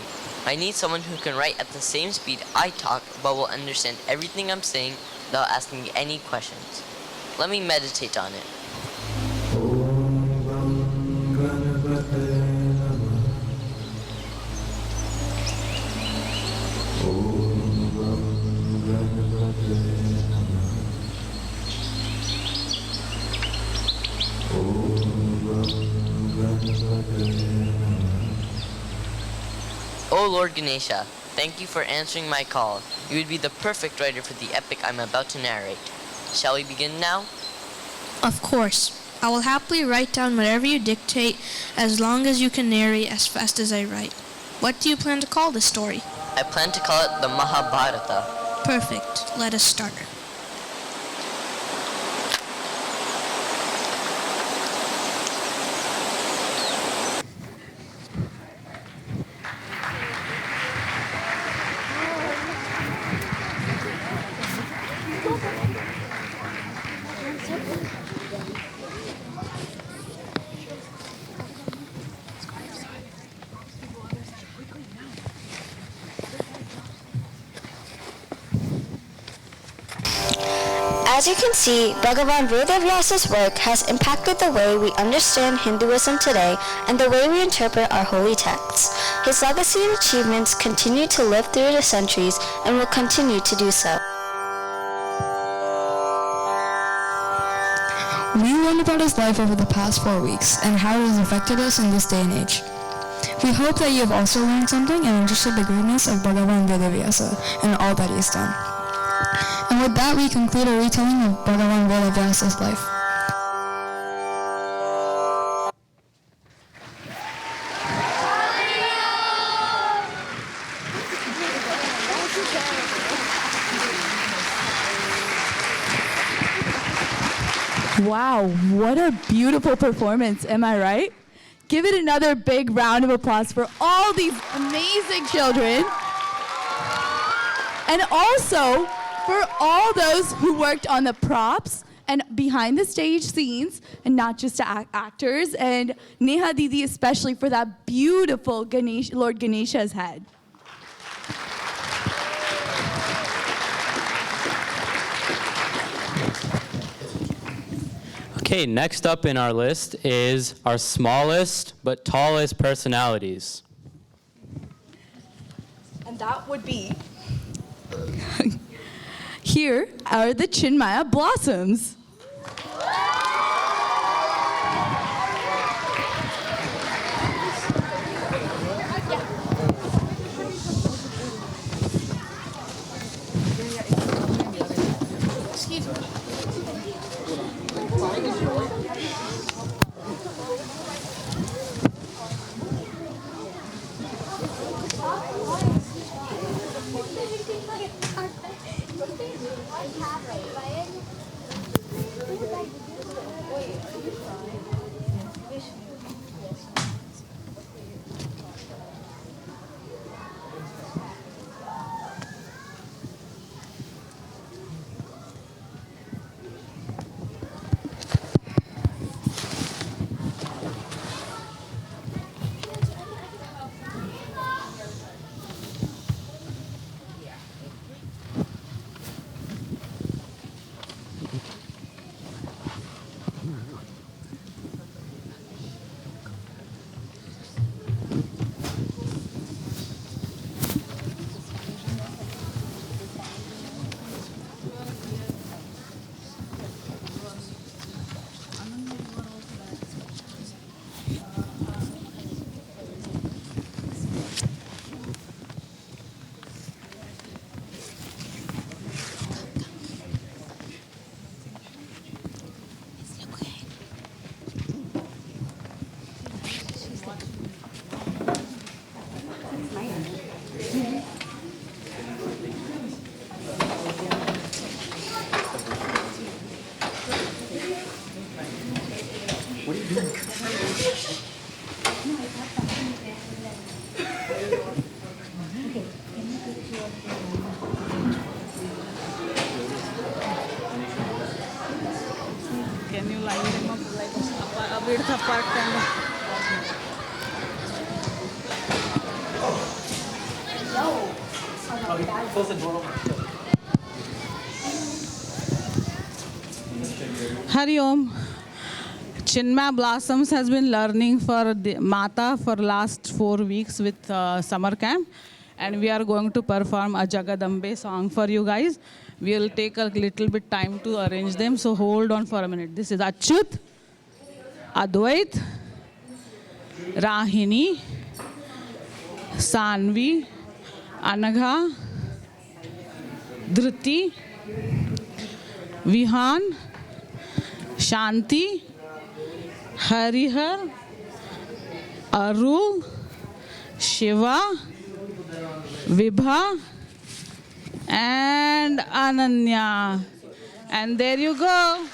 I need someone who can write at the same speed I talk, but will understand everything I'm saying without asking me any questions. Let me meditate on it. Lord Ganesha. Thank you for answering my call. You would be the perfect writer for the epic I'm about to narrate. Shall we begin now? Of course. I will happily write down whatever you dictate as long as you can narrate as fast as I write. What do you plan to call this story? I plan to call it the Mahabharata. Perfect. Let us start. As you can see, Bhagavan Veda Vyasa's work has impacted the way we understand Hinduism today and the way we interpret our holy texts. His legacy and achievements continue to live through the centuries and will continue to do so. We learned about his life over the past 4 weeks and how it has affected us in this day and age. We hope that you have also learned something and understood the greatness of Bhagavan Veda Vyasa and all that he has done. And with that, we conclude our retelling of Bhagavan Veda Vyasa's life. Wow, what a beautiful performance, am I right? Give it another big round of applause for all these amazing children. And also for all those who worked on the props and behind the stage scenes, and not just actors, and Neha Didi especially for that beautiful Lord Ganesha's head. Okay, next up in our list is our smallest but tallest personalities. And that would be, here are the Chinmaya Blossoms. Excuse me. Can you line them up like a width apart kind of? Close the door. Hari Om. Chinmaya Blossoms has been learning for the Mata for last 4 weeks with summer camp, and we are going to perform a Jagadambe song for you guys. We will take a little bit time to arrange them, so hold on for a minute. This is Achyut, Advait, Rahini, Sanvi, Anagha, Dhruti, Vihan, Shanti, Harihar, Arul, Shiva, Vibha, and Ananya. And there you go.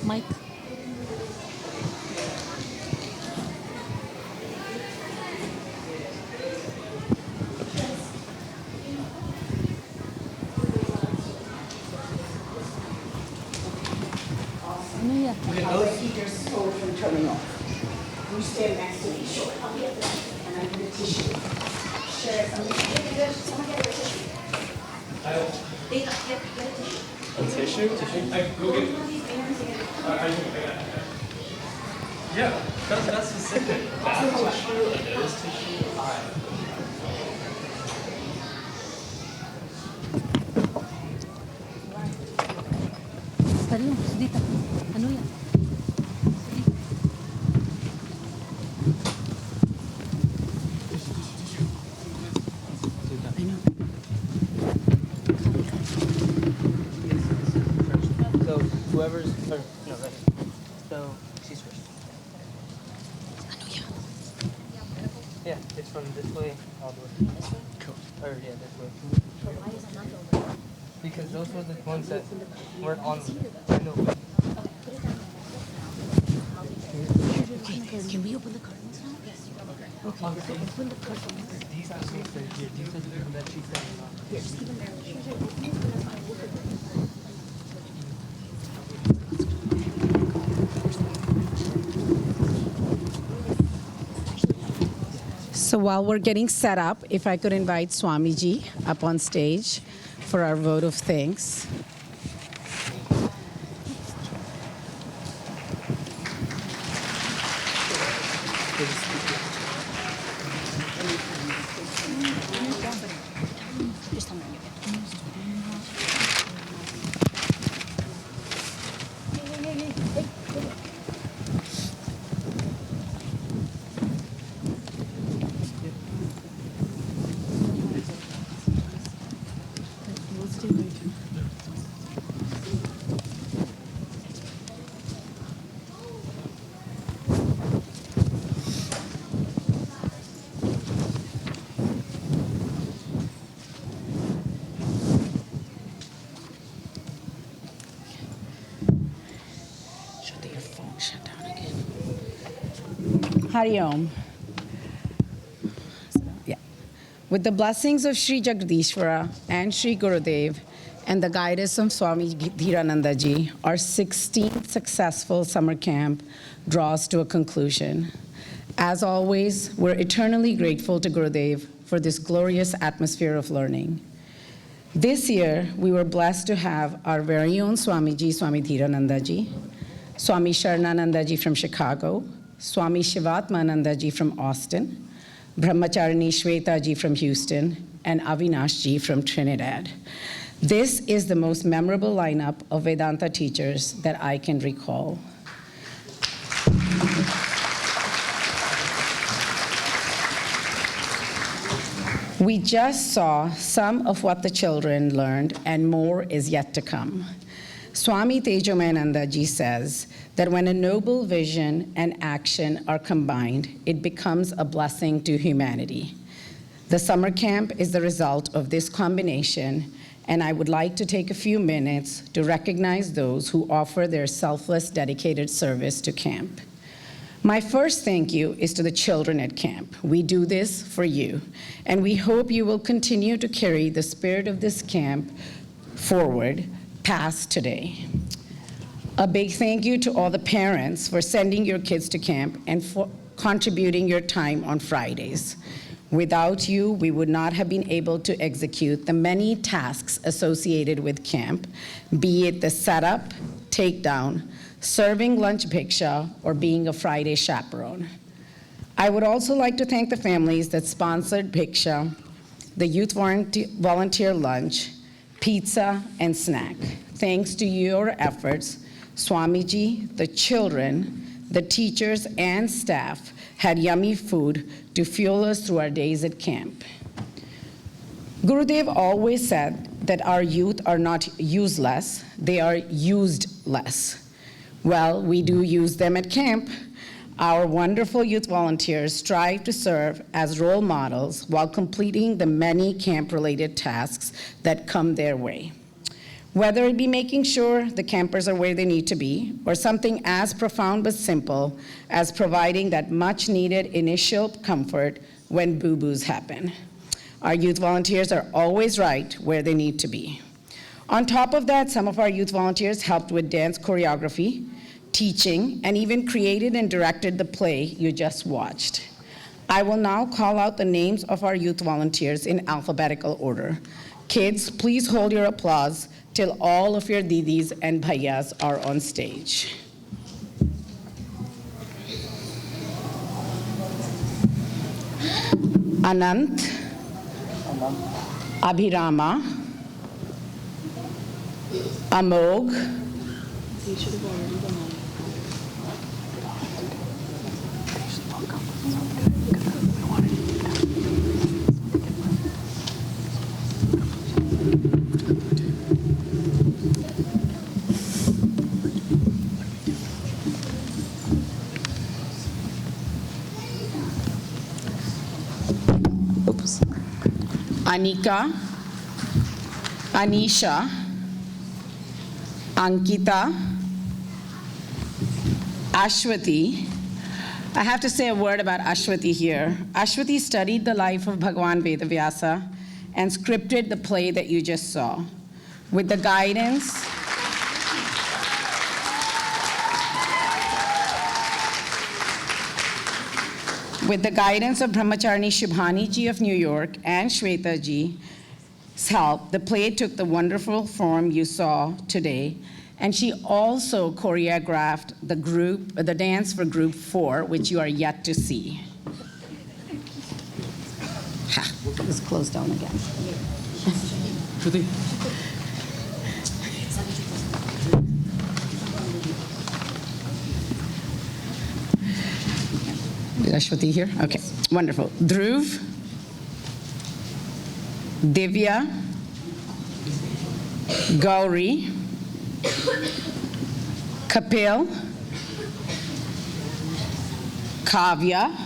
Mike. Our speakers hold from turning off. You stand next to me, sure. I'll be at the back, and I need a tissue. Share something. Someone get a tissue. Get a tissue. A tissue? Go get. Yeah, that's specific. Bath tissue, a nose tissue. Salim, Sudita, Anuya. So whoever's, or no, right. So she's first. Yeah, it's from this way all the way. Cool. Or yeah, this way. Because those were the ones that weren't on. No. Can we open the curtains now? Yes. Okay. Open the curtains. These are the people that she said. Yeah, just keep them there. So while we're getting set up, if I could invite Swamiji up on stage for our vote of thanks. Hari Om. Yeah. With the blessings of Sri Jagadishvara and Sri Gurudev and the guidance of Swami Dhiranandaji, our 16th successful summer camp draws to a conclusion. As always, we're eternally grateful to Gurudev for this glorious atmosphere of learning. This year, we were blessed to have our very own Swamiji, Swami Dhiranandaji, Swami Sharanandaji from Chicago, Swami Shivatmanandaji from Austin, Brahmacharini Shwetaji from Houston, and Avinashji from Trinidad. This is the most memorable lineup of Vedanta teachers that I can recall. We just saw some of what the children learned, and more is yet to come. Swami Tejomayanandaji says that when a noble vision and action are combined, it becomes a blessing to humanity. The summer camp is the result of this combination, and I would like to take a few minutes to recognize those who offer their selfless, dedicated service to camp. My first thank you is to the children at camp. We do this for you, and we hope you will continue to carry the spirit of this camp forward past today. A big thank you to all the parents for sending your kids to camp and for contributing your time on Fridays. Without you, we would not have been able to execute the many tasks associated with camp, be it the setup, takedown, serving lunch bhiksha, or being a Friday chaperone. I would also like to thank the families that sponsored bhiksha, the youth volunteer lunch, pizza, and snack. Thanks to your efforts, Swamiji, the children, the teachers, and staff had yummy food to fuel us through our days at camp. Gurudev always said that our youth are not useless, they are used less. Well, we do use them at camp. Our wonderful youth volunteers strive to serve as role models while completing the many camp-related tasks that come their way. Whether it be making sure the campers are where they need to be, or something as profound but simple as providing that much-needed initial comfort when boo-boos happen. Our youth volunteers are always right where they need to be. On top of that, some of our youth volunteers helped with dance choreography, teaching, and even created and directed the play you just watched. I will now call out the names of our youth volunteers in alphabetical order. Kids, please hold your applause till all of your didis and bhaiyas are on stage. Anant, Abhirama, Amog, Anika, Anisha, Ankita, Ashwati. I have to say a word about Ashwati here. Ashwati studied the life of Bhagavan Veda Vyasa and scripted the play that you just saw. With the guidance of Brahmacharini Shubhani Ji of New York and Shweta Ji's help, the play took the wonderful form you saw today, and she also choreographed the dance for group 4, which you are yet to see. Ha, it's closed down again. Is Ashwati here? Okay, wonderful. Dhruv, Divya, Gauri, Kapil, Kavya,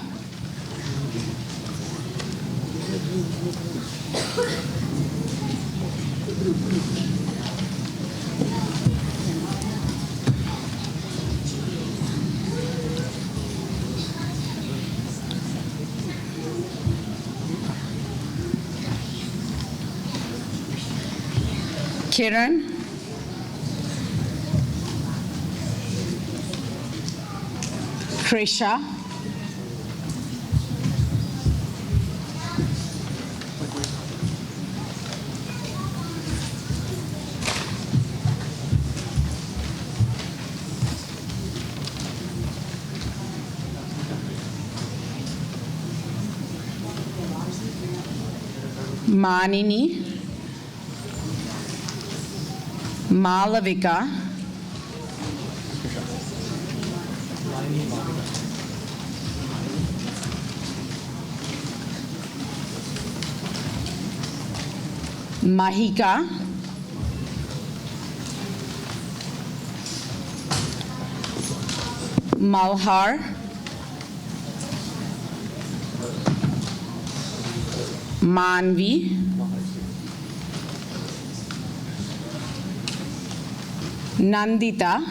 Kiran, Krisha, Manini, Malavika, Mahika, Malhar, Manvi, Nandita,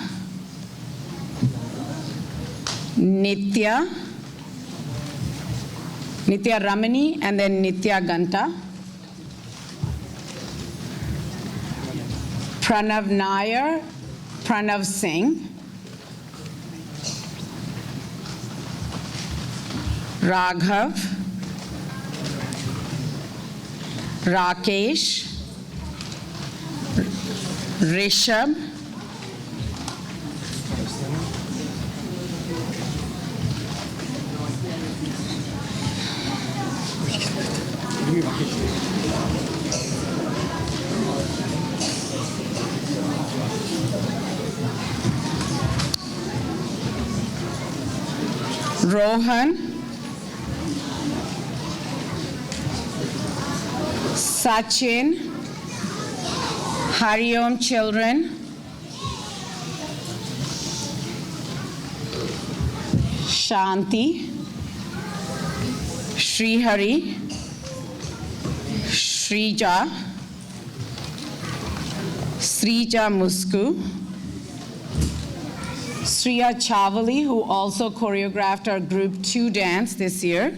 Nitya Ramani, and then Nitya Ganta, Pranav Nair, Pranav Singh, Raghav, Rakesh, Rishabh, Rohan, Sachin, Hariom children, Shanti, Srihari, Srija, Srija Musku, Sriya Chavali, who also choreographed our Group 2 dance this year.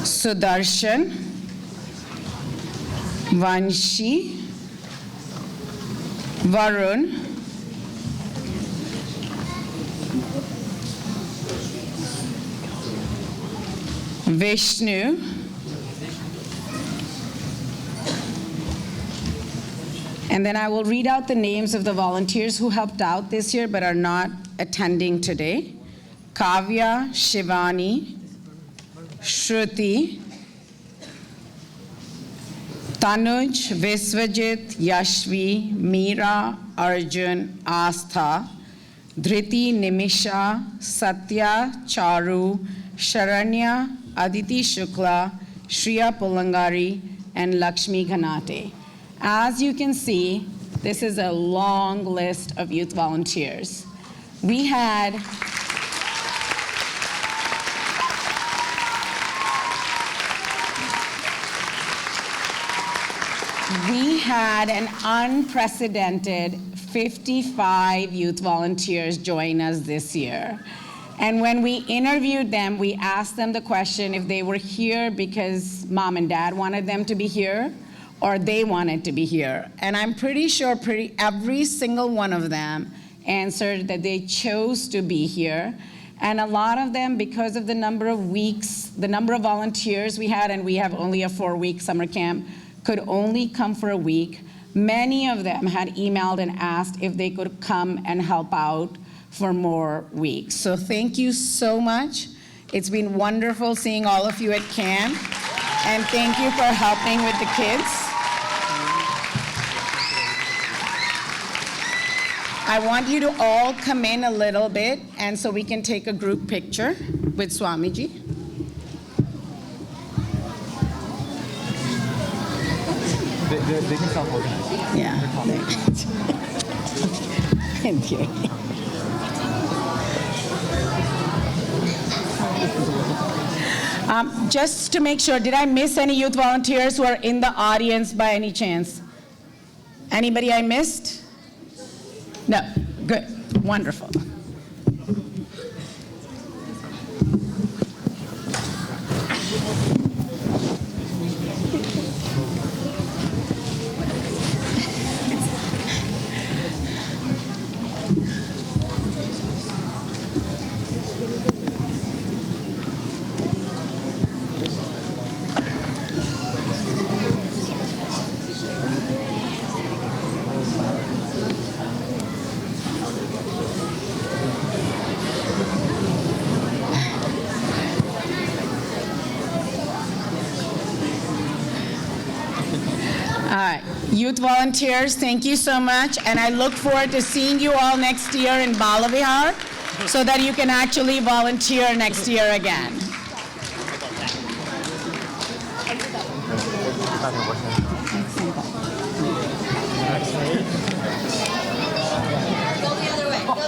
Sudarshan, Vanshi, Varun, Vishnu, and then I will read out the names of the volunteers who helped out this year but are not attending today. Kavya, Shivani, Shruti, Tanuj, Viswajit, Yashvi, Meera, Arjun, Astha, Dhriti, Nimisha, Satya, Charu, Sharanya, Aditi Shukla, Shriya Pulangari, and Lakshmi Ghanate. As you can see, this is a long list of youth volunteers. We had an unprecedented 55 youth volunteers join us this year. And when we interviewed them, we asked them the question if they were here because mom and dad wanted them to be here or they wanted to be here. And I'm pretty sure every single one of them answered that they chose to be here. And a lot of them, because of the number of weeks, the number of volunteers we had, and we have only a 4-week summer camp, could only come for a week. Many of them had emailed and asked if they could come and help out for more weeks. So thank you so much. It's been wonderful seeing all of you at camp. And thank you for helping with the kids. I want you to all come in a little bit and so we can take a group picture with Swamiji. They can self-organize. Yeah. Thank you. Just to make sure, did I miss any youth volunteers who are in the audience by any chance? Anybody I missed? No. Good. Wonderful. All right, youth volunteers, thank you so much, and I look forward to seeing you all next year in Balavihar so that you can actually volunteer next year again.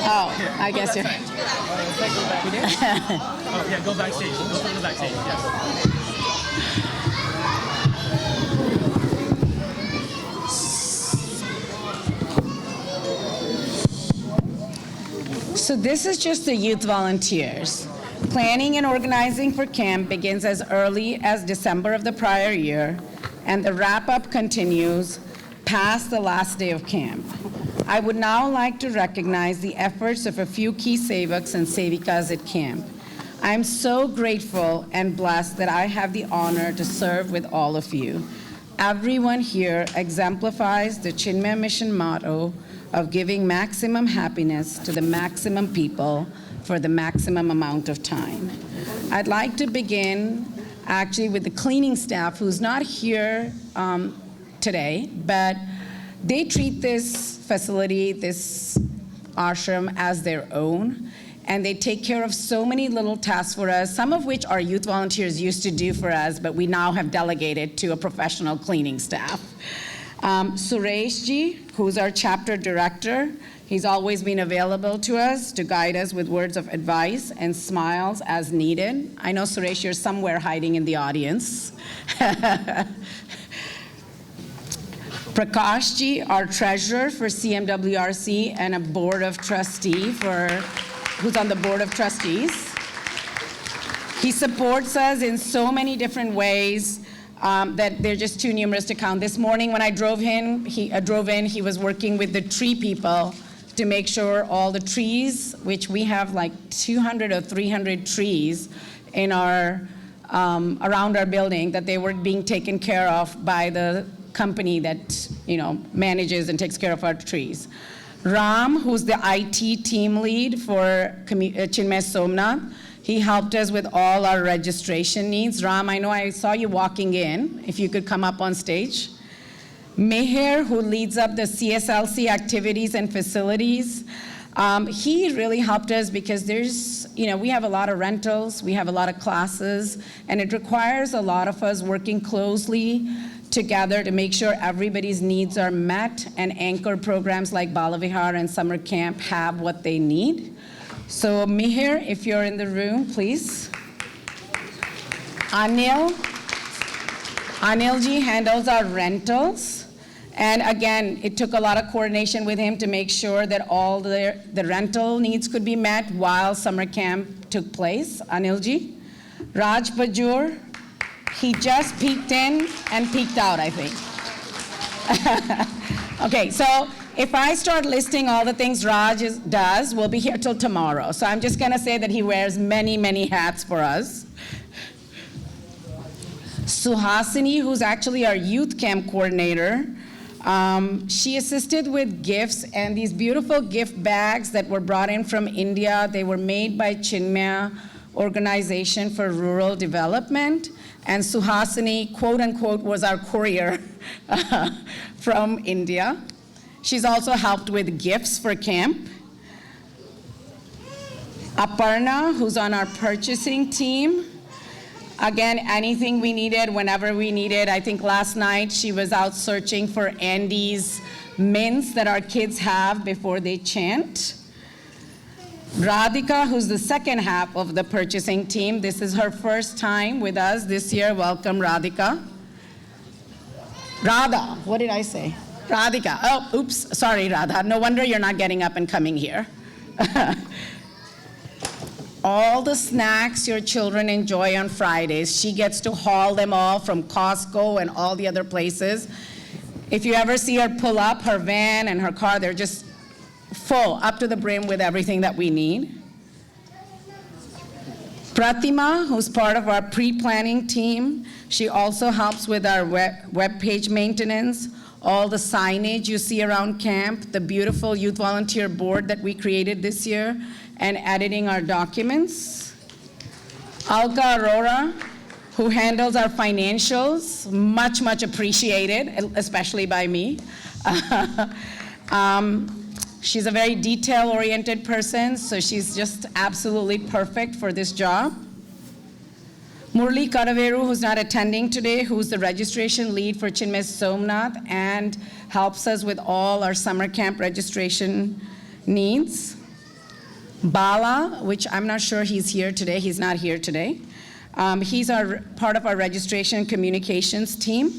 Oh, I guess you're... Oh, yeah, go backstage. Go to the backstage, yes. So this is just the youth volunteers. Planning and organizing for camp begins as early as December of the prior year, and the wrap-up continues past the last day of camp. I would now like to recognize the efforts of a few key sevaks and sevikas at camp. I'm so grateful and blessed that I have the honor to serve with all of you. Everyone here exemplifies the Chinmaya mission motto of giving maximum happiness to the maximum people for the maximum amount of time. I'd like to begin actually with the cleaning staff who's not here today, but they treat this facility, this ashram, as their own, and they take care of so many little tasks for us, some of which our youth volunteers used to do for us, but we now have delegated to a professional cleaning staff. Sureshji, who's our chapter director, he's always been available to us to guide us with words of advice and smiles as needed. I know, Suresh, you're somewhere hiding in the audience. Prakashji, our treasurer for CMWRC and a board of trustee who's on the board of trustees. He supports us in so many different ways that they're just too numerous to count. This morning when I drove in, he was working with the tree people to make sure all the trees, which we have like 200 or 300 trees in our, around our building, that they were being taken care of by the company that, manages and takes care of our trees. Ram, who's the IT team lead for Chinmaya Somnath, he helped us with all our registration needs. Ram, I know I saw you walking in. If you could come up on stage. Meher, who leads up the CSLC activities and facilities, he really helped us because we have a lot of rentals, we have a lot of classes, and it requires a lot of us working closely together to make sure everybody's needs are met, and anchor programs like Balavihar and summer camp have what they need. So Mihir, if you're in the room, please. Anilji handles our rentals. And again, it took a lot of coordination with him to make sure that all the rental needs could be met while summer camp took place. Anilji. Raj Bajur, he just peeked in and peeked out, I think. Okay, so if I start listing all the things Raj does, we'll be here till tomorrow. So I'm just gonna say that he wears many, many hats for us. Suhasini, who's actually our youth camp coordinator, she assisted with gifts and these beautiful gift bags that were brought in from India. They were made by Chinmaya Organization for Rural Development. And Suhasini, quote unquote, was our courier from India. She's also helped with gifts for camp. Aparna, who's on our purchasing team. Again, anything we needed, whenever we needed. I think last night she was out searching for Andy's mints that our kids have before they chant. Radhika, who's the second half of the purchasing team. This is her first time with us this year. Welcome, Radhika. Radha, what did I say? Radhika. Oh, oops, sorry, Radha. No wonder you're not getting up and coming here. All the snacks your children enjoy on Fridays, she gets to haul them all from Costco and all the other places. If you ever see her pull up her van and her car, they're just full, up to the brim with everything that we need. Pratima, who's part of our pre-planning team, she also helps with our web page maintenance, all the signage you see around camp, the beautiful youth volunteer board that we created this year, and editing our documents. Alka Arora, who handles our financials, much, much appreciated, especially by me. She's a very detail-oriented person, so she's just absolutely perfect for this job. Murli Kadaveru, who's not attending today, who's the registration lead for Chinmaya Somnath and helps us with all our summer camp registration needs. Bala, which I'm not sure he's here today. He's not here today. He's part of our registration communications team.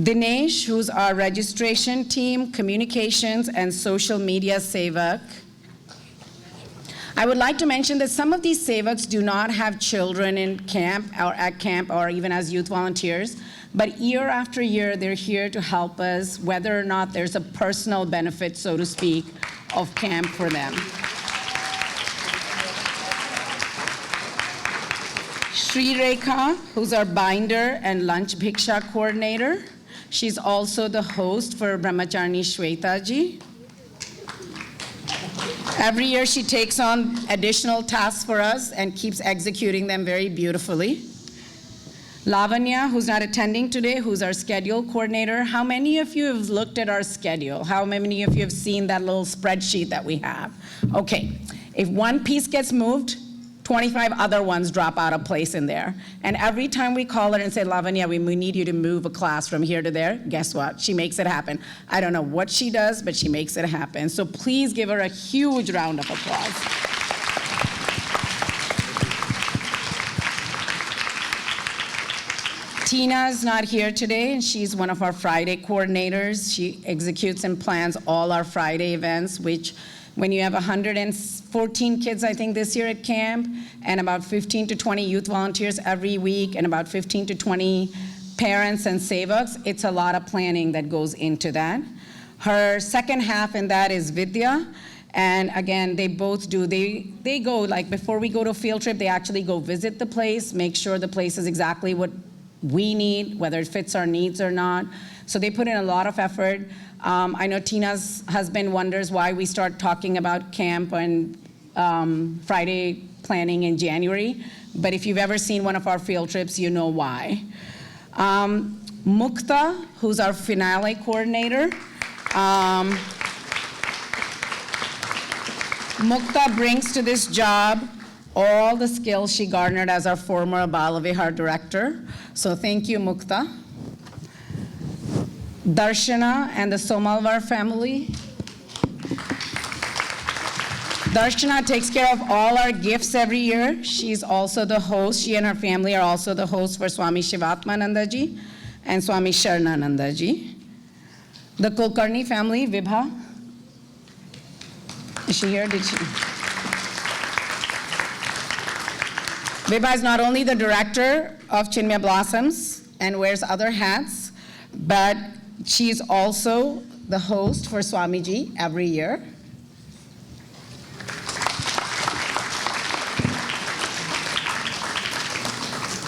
Dinesh, who's our registration team, communications, and social media sevak. I would like to mention that some of these sevaks do not have children in camp or at camp or even as youth volunteers, but year after year, they're here to help us, whether or not there's a personal benefit, so to speak, of camp for them. Sri Rekha, who's our binder and lunch bhiksha coordinator. She's also the host for Brahmacharni Shwetaji. Every year she takes on additional tasks for us and keeps executing them very beautifully. Lavanya, who's not attending today, who's our schedule coordinator. How many of you have looked at our schedule? How many of you have seen that little spreadsheet that we have? Okay, if one piece gets moved, 25 other ones drop out of place in there. And every time we call her and say, Lavanya, we need you to move a class from here to there, guess what? She makes it happen. I don't know what she does, but she makes it happen. So please give her a huge round of applause. Tina's not here today, and she's one of our Friday coordinators. She executes and plans all our Friday events, which when you have 114 kids, I think, this year at camp, and about 15 to 20 youth volunteers every week, and about 15 to 20 parents and sevaks, it's a lot of planning that goes into that. Her second half in that is Vidya, and again, they both do, they go, like before we go to a field trip, they actually go visit the place, make sure the place is exactly what we need, whether it fits our needs or not. So they put in a lot of effort. I know Tina's husband wonders why we start talking about camp and Friday planning in January, but if you've ever seen one of our field trips, you know why. Mukta, who's our finale coordinator. Mukta brings to this job all the skills she garnered as our former Balavihar director. So thank you, Mukta. Darshana and the Somalwar family. Darshana takes care of all our gifts every year. She's also the host. She and her family are also the hosts for Swami Shivatmanandaji and Swami Sharananandaji. The Kulkarni family, Vibha. Is she here? Did she? Vibha is not only the director of Chinmaya Blossoms and wears other hats, but she's also the host for Swamiji every year.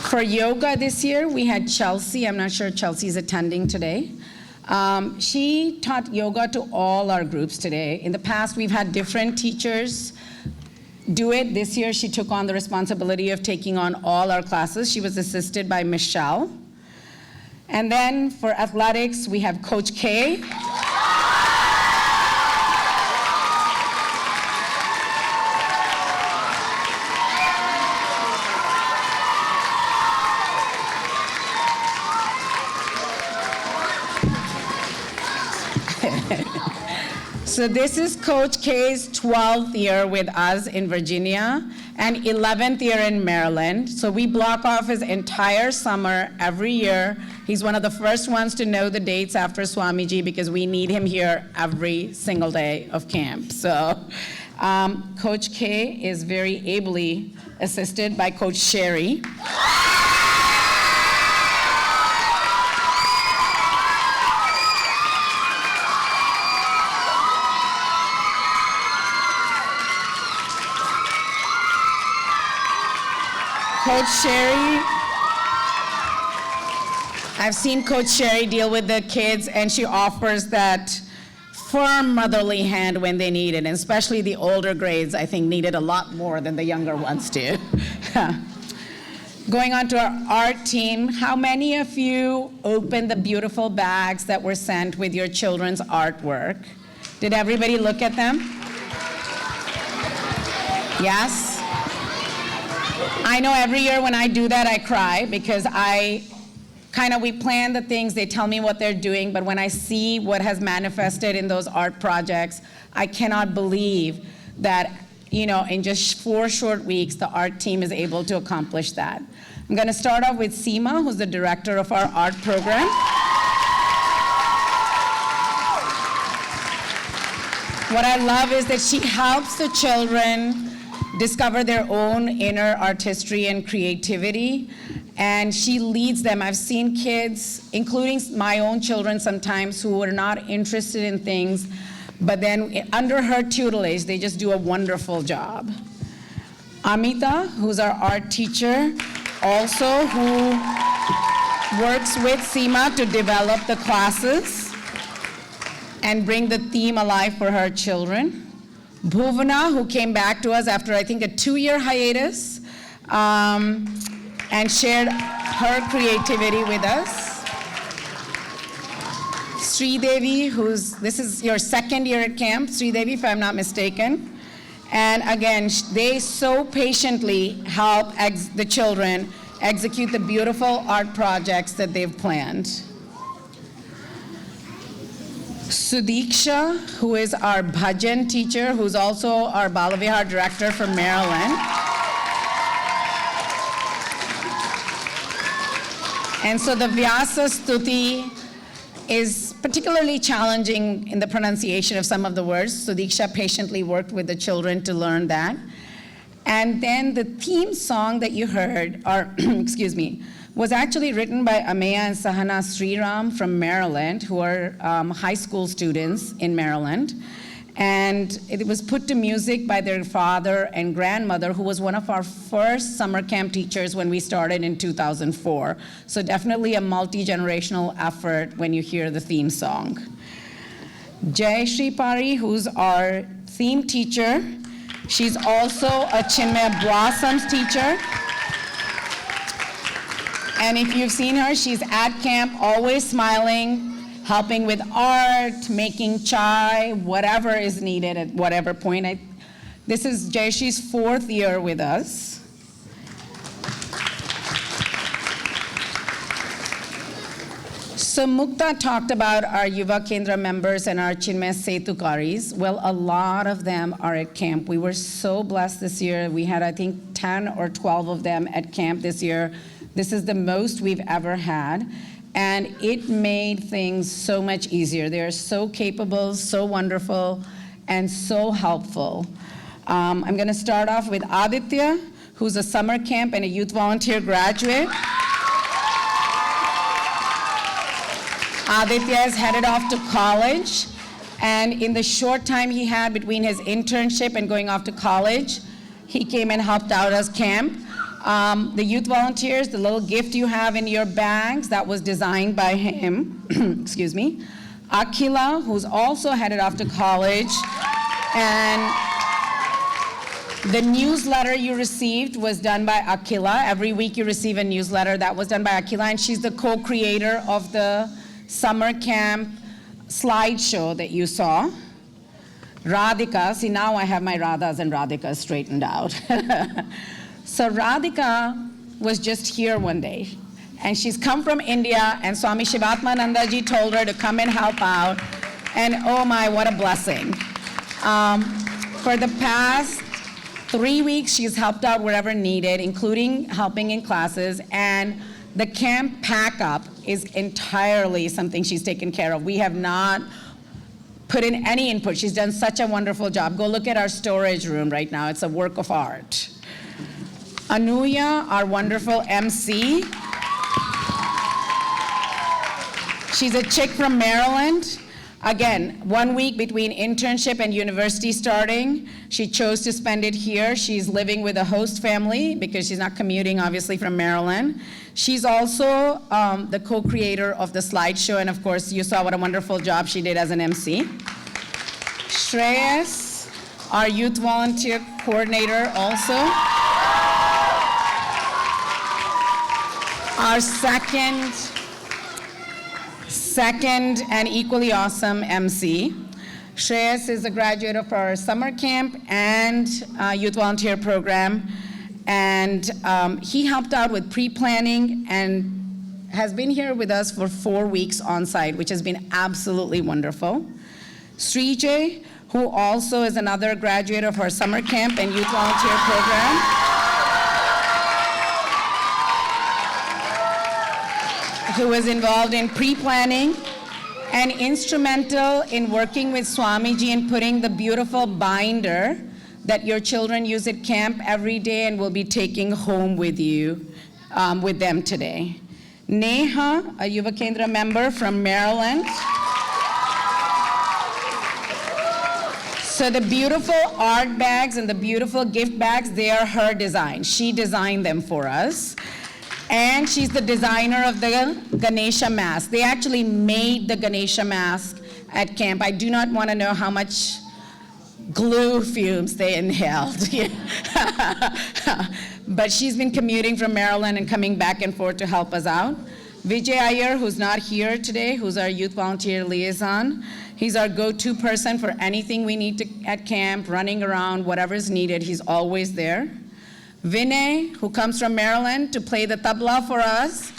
For yoga this year, we had Chelsea. I'm not sure Chelsea's attending today. She taught yoga to all our groups today. In the past, we've had different teachers do it. This year, she took on the responsibility of taking on all our classes. She was assisted by Michelle. And then for athletics, we have Coach K. So this is Coach K's 12th year with us in Virginia and 11th year in Maryland. So we block off his entire summer every year. He's one of the first ones to know the dates after Swamiji because we need him here every single day of camp. So Coach K is very ably assisted by Coach Sherry. Coach Sherry, I've seen Coach Sherry deal with the kids, and she offers that firm motherly hand when they need it, and especially the older grades, I think, need it a lot more than the younger ones do. Going on to our art team, how many of you opened the beautiful bags that were sent with your children's artwork? Did everybody look at them? Yes? I know every year when I do that, I cry because we plan the things, they tell me what they're doing, but when I see what has manifested in those art projects, I cannot believe that, in just 4 short weeks, the art team is able to accomplish that. I'm gonna start off with Seema, who's the director of our art program. What I love is that she helps the children discover their own inner artistry and creativity, and she leads them. I've seen kids, including my own children sometimes, who are not interested in things, but then under her tutelage, they just do a wonderful job. Amita, who's our art teacher, also who works with Seema to develop the classes and bring the theme alive for her children. Bhuvana, who came back to us after, I think, a 2-year hiatus, and shared her creativity with us. Sridevi, this is your 2nd year at camp, Sridevi, if I'm not mistaken. And again, they so patiently help the children execute the beautiful art projects that they've planned. Sudiksha, who is our bhajan teacher, who's also our Balavihar director from Maryland. And so the Vyasa Stuti is particularly challenging in the pronunciation of some of the words. Sudiksha patiently worked with the children to learn that. And then the theme song that you heard, was actually written by Ameya and Sahana Sriram from Maryland, who are high school students in Maryland. And it was put to music by their father and grandmother, who was one of our first summer camp teachers when we started in 2004. So definitely a multi-generational effort when you hear the theme song. Jay Shri Pari, who's our theme teacher, she's also a Chinmaya Blossoms teacher. And if you've seen her, she's at camp, always smiling, helping with art, making chai, whatever is needed at whatever point. This is Jayashi's 4th year with us. So Mukta talked about our Yuva Kendra members and our Chinmaya Setukaris. Well, a lot of them are at camp. We were so blessed this year. We had, I think, 10 or 12 of them at camp this year. This is the most we've ever had, and it made things so much easier. They're so capable, so wonderful, and so helpful. I'm gonna start off with Aditya, who's a summer camp and a youth volunteer graduate. Aditya is headed off to college, and in the short time he had between his internship and going off to college, he came and helped out us camp. The youth volunteers, the little gift you have in your bags, that was designed by him, excuse me. Akila, who's also headed off to college, and the newsletter you received was done by Akila. Every week you receive a newsletter that was done by Akila, and she's the co-creator of the summer camp slideshow that you saw. Radhika, see now I have my Radhas and Radhikas straightened out. So Radhika was just here one day, and she's come from India, and Swami Shivatmanandaji told her to come and help out. And oh my, what a blessing. For the past 3 weeks, she's helped out wherever needed, including helping in classes, and the camp pack-up is entirely something she's taken care of. We have not put in any input. She's done such a wonderful job. Go look at our storage room right now. It's a work of art. Anuya, our wonderful MC. She's a chick from Maryland. Again, 1 week between internship and university starting. She chose to spend it here. She's living with a host family because she's not commuting, obviously, from Maryland. She's also the co-creator of the slideshow, and of course, you saw what a wonderful job she did as an MC. Shreyas, our youth volunteer coordinator also. Our second and equally awesome MC. Shreyas is a graduate of our summer camp and youth volunteer program. And he helped out with pre-planning and has been here with us for 4 weeks on site, which has been absolutely wonderful. Srijay, who also is another graduate of our summer camp and youth volunteer program. Who was involved in pre-planning and instrumental in working with Swamiji in putting the beautiful binder that your children use at camp every day and will be taking home with you, with them today. Neha, a Yuva Kendra member from Maryland. So the beautiful art bags and the beautiful gift bags, they are her design. She designed them for us. And she's the designer of the Ganesha mask. They actually made the Ganesha mask at camp. I do not want to know how much glue fumes they inhaled. But she's been commuting from Maryland and coming back and forth to help us out. Vijay Iyer, who's not here today, who's our youth volunteer liaison. He's our go-to person for anything we need at camp, running around, whatever's needed, he's always there. Vinay, who comes from Maryland to play the tabla for us.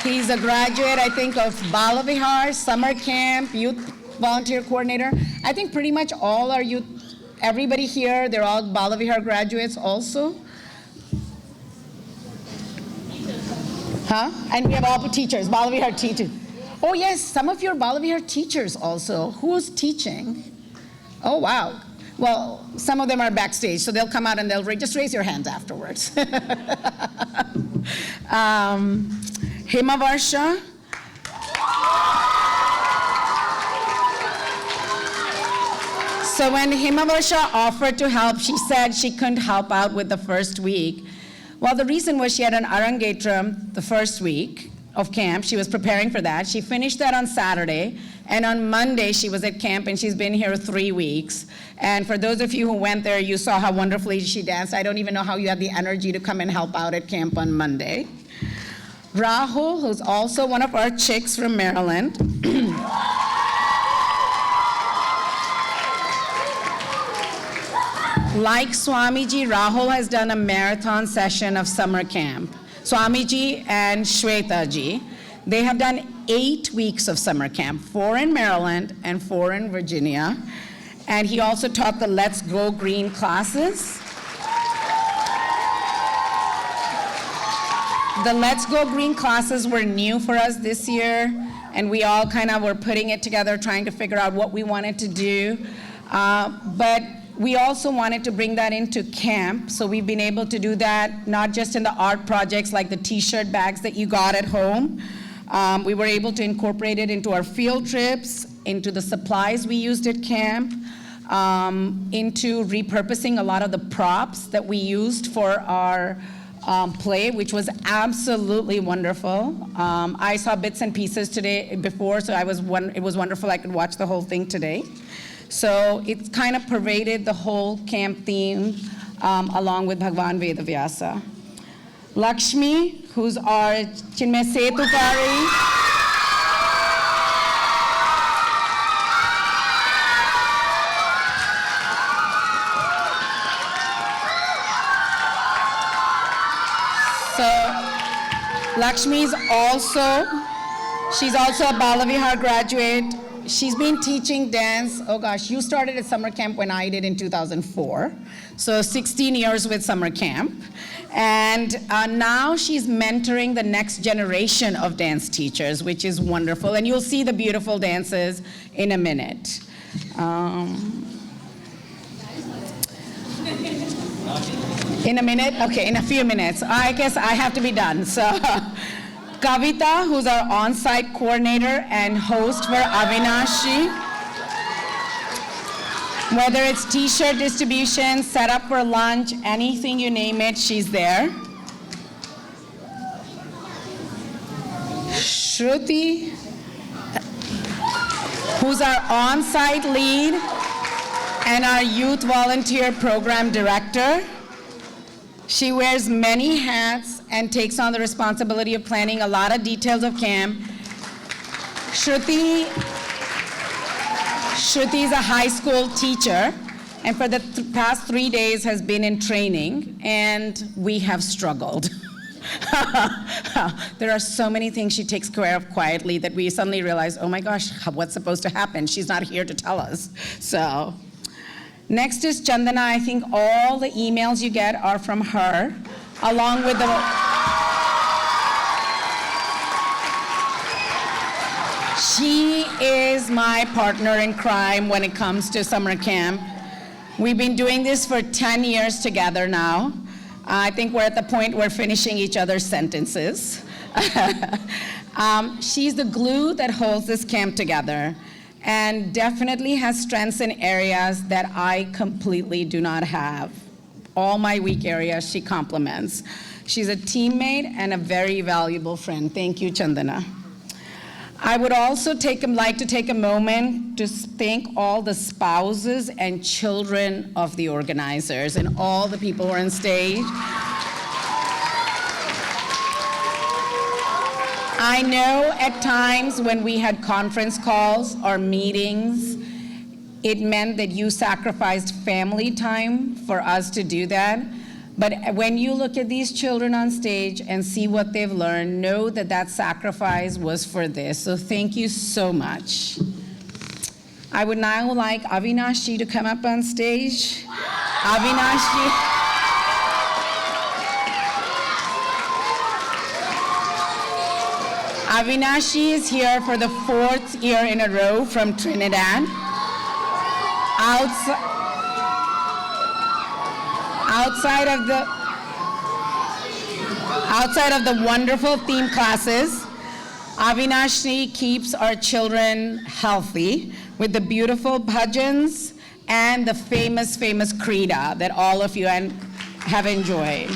He's a graduate, I think, of Balavihar, summer camp, youth volunteer coordinator. I think pretty much all our youth, everybody here, they're all Balavihar graduates also. Huh? And we have all teachers, Balavihar teachers. Oh yes, some of your Balavihar teachers also. Who's teaching? Oh wow. Well, some of them are backstage, so they'll come out and they'll just raise your hands afterwards. Himavarsha. So when Himavarsha offered to help, she said she couldn't help out with the first week. Well, the reason was she had an Arangetram the first week of camp. She was preparing for that. She finished that on Saturday, and on Monday she was at camp, and she's been here 3 weeks. And for those of you who went there, you saw how wonderfully she danced. I don't even know how you had the energy to come and help out at camp on Monday. Rahul, who's also one of our chicks from Maryland. Like Swamiji, Rahul has done a marathon session of summer camp. Swamiji and Shwetaji, they have done 8 weeks of summer camp, 4 in Maryland and 4 in Virginia. And he also taught the Let's Go Green classes. The Let's Go Green classes were new for us this year, and we all kind of were putting it together, trying to figure out what we wanted to do. But we also wanted to bring that into camp, so we've been able to do that, not just in the art projects like the t-shirt bags that you got at home. We were able to incorporate it into our field trips, into the supplies we used at camp, into repurposing a lot of the props that we used for our play, which was absolutely wonderful. I saw bits and pieces today before, so it was wonderful. I could watch the whole thing today. So it kind of pervaded the whole camp theme along with Bhagavan Veda Vyasa. Lakshmi, who's our Chinmaya Somnath. So Lakshmi is also She's also a Balavihar graduate. She's been teaching dance. Oh gosh, you started at summer camp when I did in 2004. So 16 years with summer camp. And now she's mentoring the next generation of dance teachers, which is wonderful. And you'll see the beautiful dances in a minute. In a minute? Okay, in a few minutes. I guess I have to be done. So Kavita, who's our on-site coordinator and host for Avinashi. Whether it's t-shirt distribution, set up for lunch, anything you name it, she's there. Shruti, who's our on-site lead and our youth volunteer program director. She wears many hats and takes on the responsibility of planning a lot of details of camp. Shruti is a high school teacher, and for the past 3 days has been in training, and we have struggled. There are so many things she takes care of quietly that we suddenly realize, oh my gosh, what's supposed to happen? She's not here to tell us. So, next is Chandana. I think all the emails you get are from her, along with the... She is my partner in crime when it comes to summer camp. We've been doing this for 10 years together now. I think we're at the point we're finishing each other's sentences. She's the glue that holds this camp together, and definitely has strengths in areas that I completely do not have. All my weak areas she complements. She's a teammate and a very valuable friend. Thank you, Chandana. I would also like to take a moment to thank all the spouses and children of the organizers and all the people who are on stage. I know at times when we had conference calls or meetings, it meant that you sacrificed family time for us to do that. But when you look at these children on stage and see what they've learned, know that that sacrifice was for this. So thank you so much. I would now like Avinashi to come up on stage. Avinashi. Avinashi is here for the 4th year in a row from Trinidad. Outside of the wonderful theme classes, Avinashi keeps our children healthy with the beautiful bhajans and the famous Krida that all of you have enjoyed.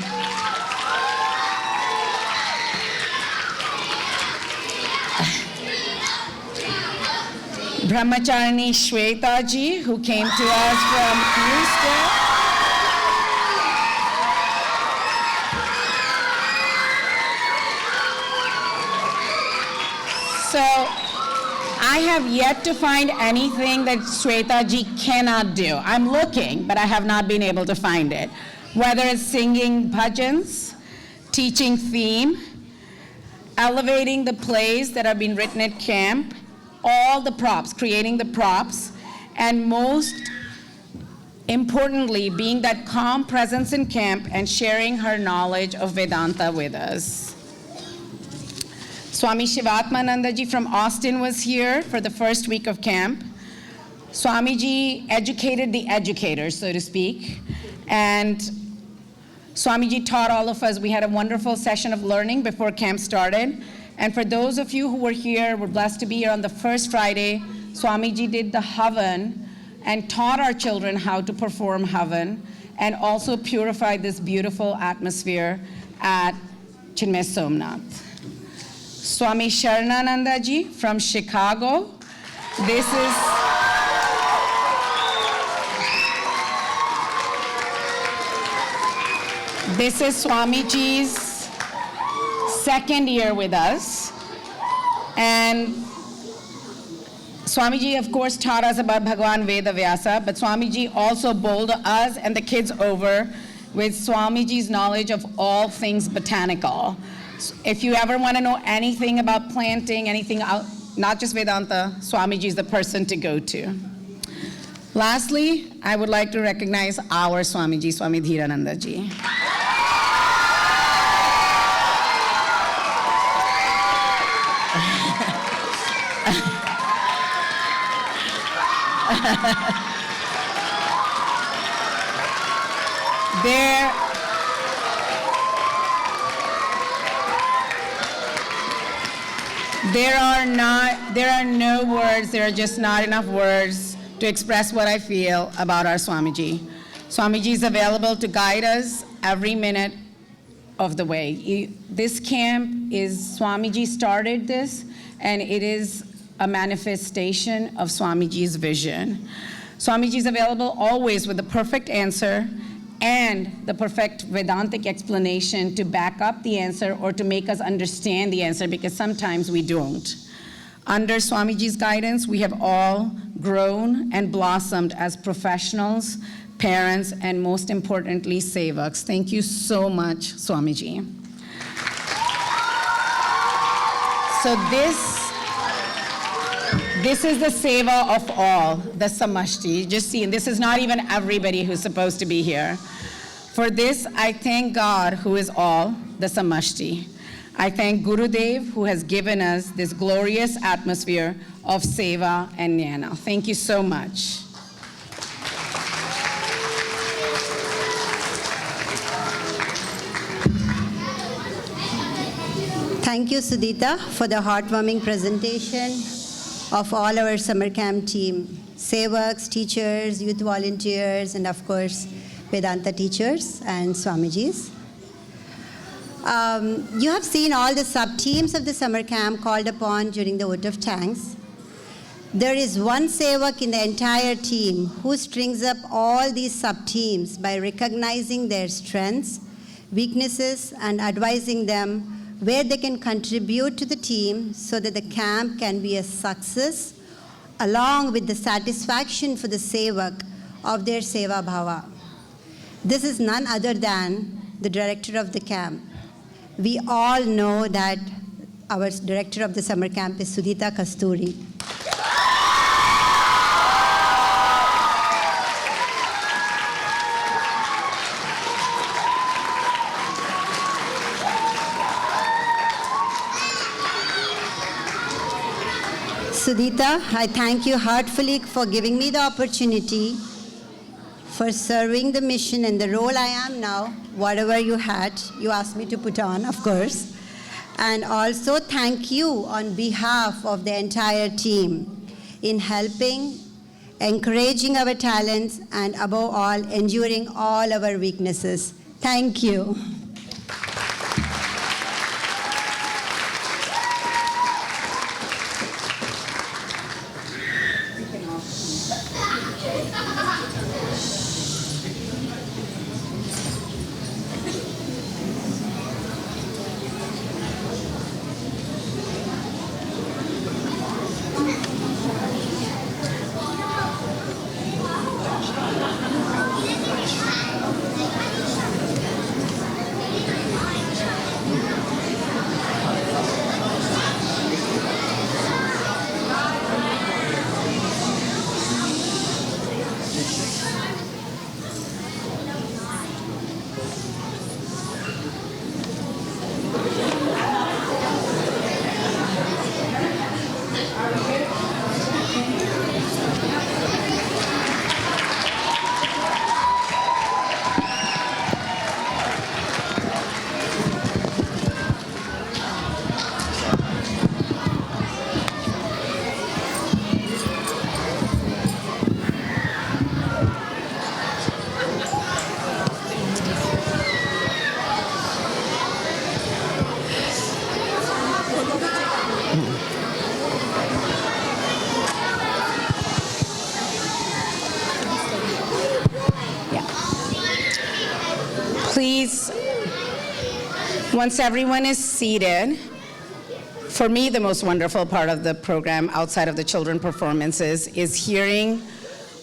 Brahmacharini Shweta ji, who came to us from Houston. So I have yet to find anything that Shweta ji cannot do. I'm looking, but I have not been able to find it. Whether it's singing bhajans, teaching theme, elevating the plays that have been written at camp, all the props, creating the props, and most importantly, being that calm presence in camp and sharing her knowledge of Vedanta with us. Swami Shivatmananda ji from Austin was here for the first week of camp. Swamiji educated the educators, so to speak, and Swamiji taught all of us. We had a wonderful session of learning before camp started. And for those of you who were here, we're blessed to be here on the first Friday, Swamiji did the Havan and taught our children how to perform Havan and also purified this beautiful atmosphere at Chinmaya Somnath. Swami Sharanananda ji from Chicago. This is Swamiji's second year with us. And Swamiji, of course, taught us about Bhagavan Veda Vyasa, but Swamiji also bowled us and the kids over with Swamiji's knowledge of all things botanical. If you ever want to know anything about planting, anything out, not just Vedanta, Swamiji is the person to go to. Lastly, I would like to recognize our Swamiji, Swami Dhirananda ji. There are no words, there are just not enough words to express what I feel about our Swamiji. Swamiji is available to guide us every minute of the way. This camp is, Swamiji started this, and it is a manifestation of Swamiji's vision. Swamiji is available always with the perfect answer and the perfect Vedantic explanation to back up the answer or to make us understand the answer, because sometimes we don't. Under Swamiji's guidance, we have all grown and blossomed as professionals, parents, and most importantly, sevaks. Thank you so much, Swamiji. So this is the seva of all, the samashti. Just see, and this is not even everybody who's supposed to be here. For this, I thank God, who is all, the samashti. I thank Gurudev, who has given us this glorious atmosphere of seva and jnana. Thank you so much. Thank you, Sudhita, for the heartwarming presentation of all our summer camp team, sevaks, teachers, youth volunteers, and of course, Vedanta teachers and Swamijis. You have seen all the sub-teams of the summer camp called upon during the vote of thanks. There is one sevak in the entire team who strings up all these sub-teams by recognizing their strengths, weaknesses, and advising them where they can contribute to the team so that the camp can be a success, along with the satisfaction for the sevak of their seva bhava. This is none other than the director of the camp. We all know that our director of the summer camp is Sudhita Kasturi. Sudhita, I thank you heartfully for giving me the opportunity for serving the mission and the role I am now, whatever you asked me to put on, of course. And also thank you on behalf of the entire team in helping, encouraging our talents, and above all, enduring all our weaknesses. Thank you. Please, once everyone is seated, for me, the most wonderful part of the program outside of the children performances is hearing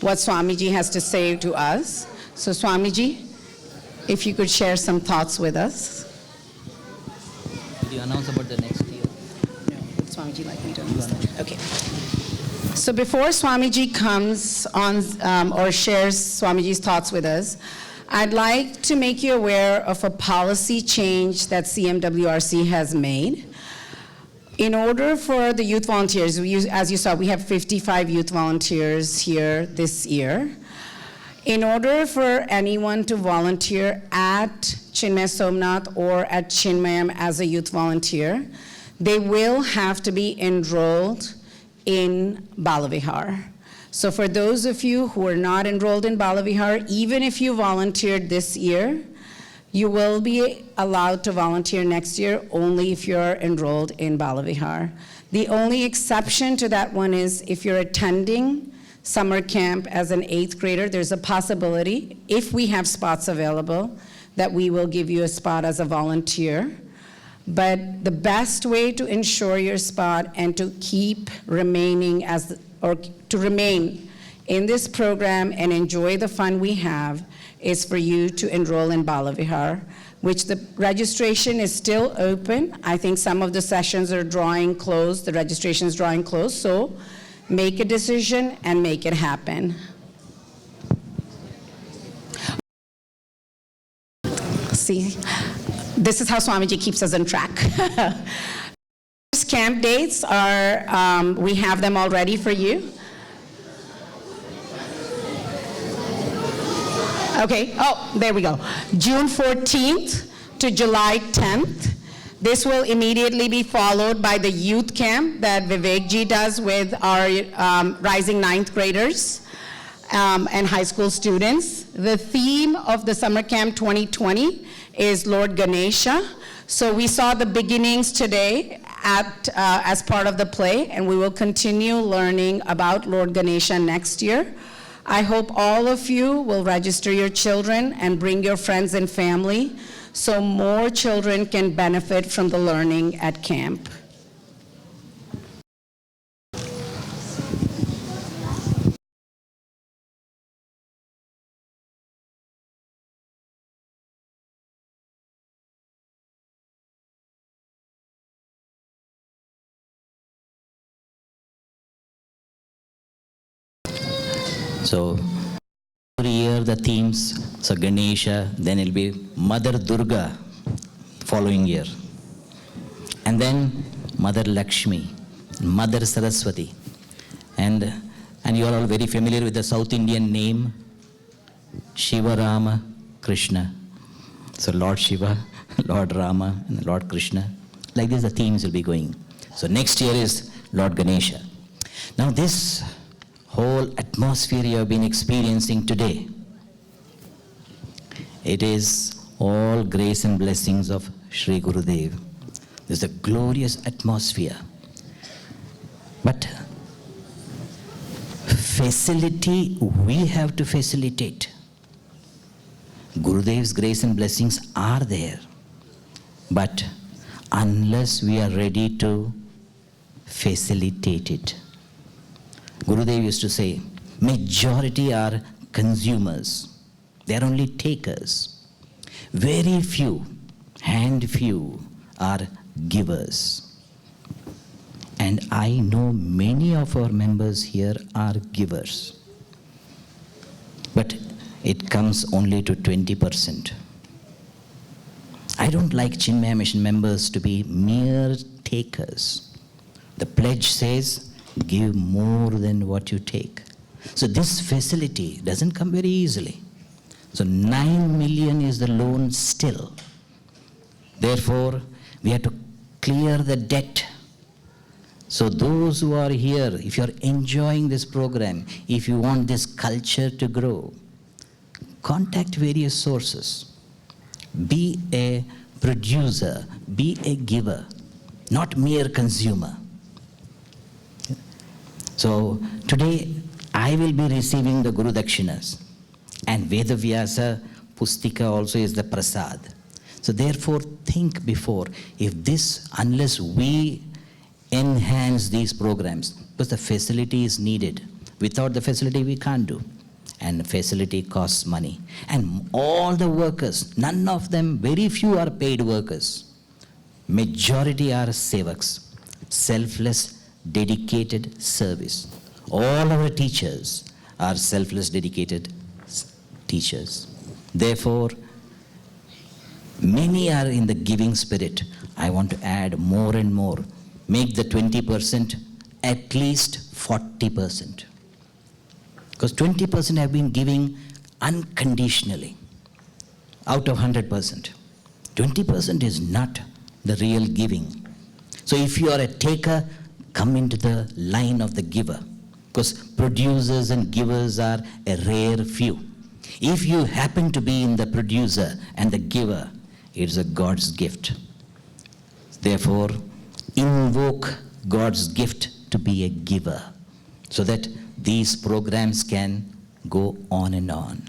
what Swamiji has to say to us. So Swamiji, if you could share some thoughts with us. Did you announce about the next year? No. Would Swamiji like me to announce that? Okay. So before Swamiji comes on or shares Swamiji's thoughts with us, I'd like to make you aware of a policy change that CMWRC has made. In order for the youth volunteers, as you saw, we have 55 youth volunteers here this year. In order for anyone to volunteer at Chinmaya Somnath or at Chinmayam as a youth volunteer, they will have to be enrolled in Balavihar. So for those of you who are not enrolled in Balavihar, even if you volunteered this year, you will be allowed to volunteer next year only if you're enrolled in Balavihar. The only exception to that one is if you're attending summer camp as an 8th grader, there's a possibility, if we have spots available, that we will give you a spot as a volunteer. But the best way to ensure your spot and to keep remaining to remain in this program and enjoy the fun we have is for you to enroll in Balavihar, which the registration is still open. I think some of the sessions are drawing close, the registration is drawing close, so make a decision and make it happen. See, this is how Swamiji keeps us on track. Camp dates are, we have them all ready for you. Okay, oh, there we go. June 14th to July 10th. This will immediately be followed by the youth camp that Vivekji does with our rising 9th graders and high school students. The theme of the summer camp 2020 is Lord Ganesha. So we saw the beginnings today as part of the play, and we will continue learning about Lord Ganesha next year. I hope all of you will register your children and bring your friends and family so more children can benefit from the learning at camp. So every year the themes, so Ganesha, then it'll be Mother Durga following year. And then Mother Lakshmi, Mother Saraswati. And you are all very familiar with the South Indian name, Shiva, Rama, Krishna. So Lord Shiva, Lord Rama, and Lord Krishna. Like this the themes will be going. So next year is Lord Ganesha. Now this whole atmosphere you have been experiencing today, it is all grace and blessings of Sri Gurudev. There's a glorious atmosphere. But facility, we have to facilitate. Gurudev's grace and blessings are there. But unless we are ready to facilitate it. Gurudev used to say, majority are consumers. They are only takers. Very few, hand few, are givers. And I know many of our members here are givers. But it comes only to 20%. I don't like Chinmaya Mission members to be mere takers. The pledge says, give more than what you take. So this facility doesn't come very easily. So 9 million is the loan still. Therefore, we have to clear the debt. So those who are here, if you are enjoying this program, if you want this culture to grow, contact various sources. Be a producer, be a giver, not mere consumer. So today I will be receiving the Guru Dakshinas, and Veda Vyasa Pustika also is the prasad. So therefore think before, if this, unless we enhance these programs, because the facility is needed. Without the facility we can't do. And facility costs money. And all the workers, none of them, very few are paid workers. Majority are sevaks, selfless, dedicated service. All our teachers are selfless, dedicated teachers. Therefore, many are in the giving spirit. I want to add more and more. Make the 20% at least 40%. Because 20% have been giving unconditionally out of 100%. 20% is not the real giving. So if you are a taker, come into the line of the giver. Because producers and givers are a rare few. If you happen to be in the producer and the giver, it's a God's gift. Therefore, invoke God's gift to be a giver so that these programs can go on and on.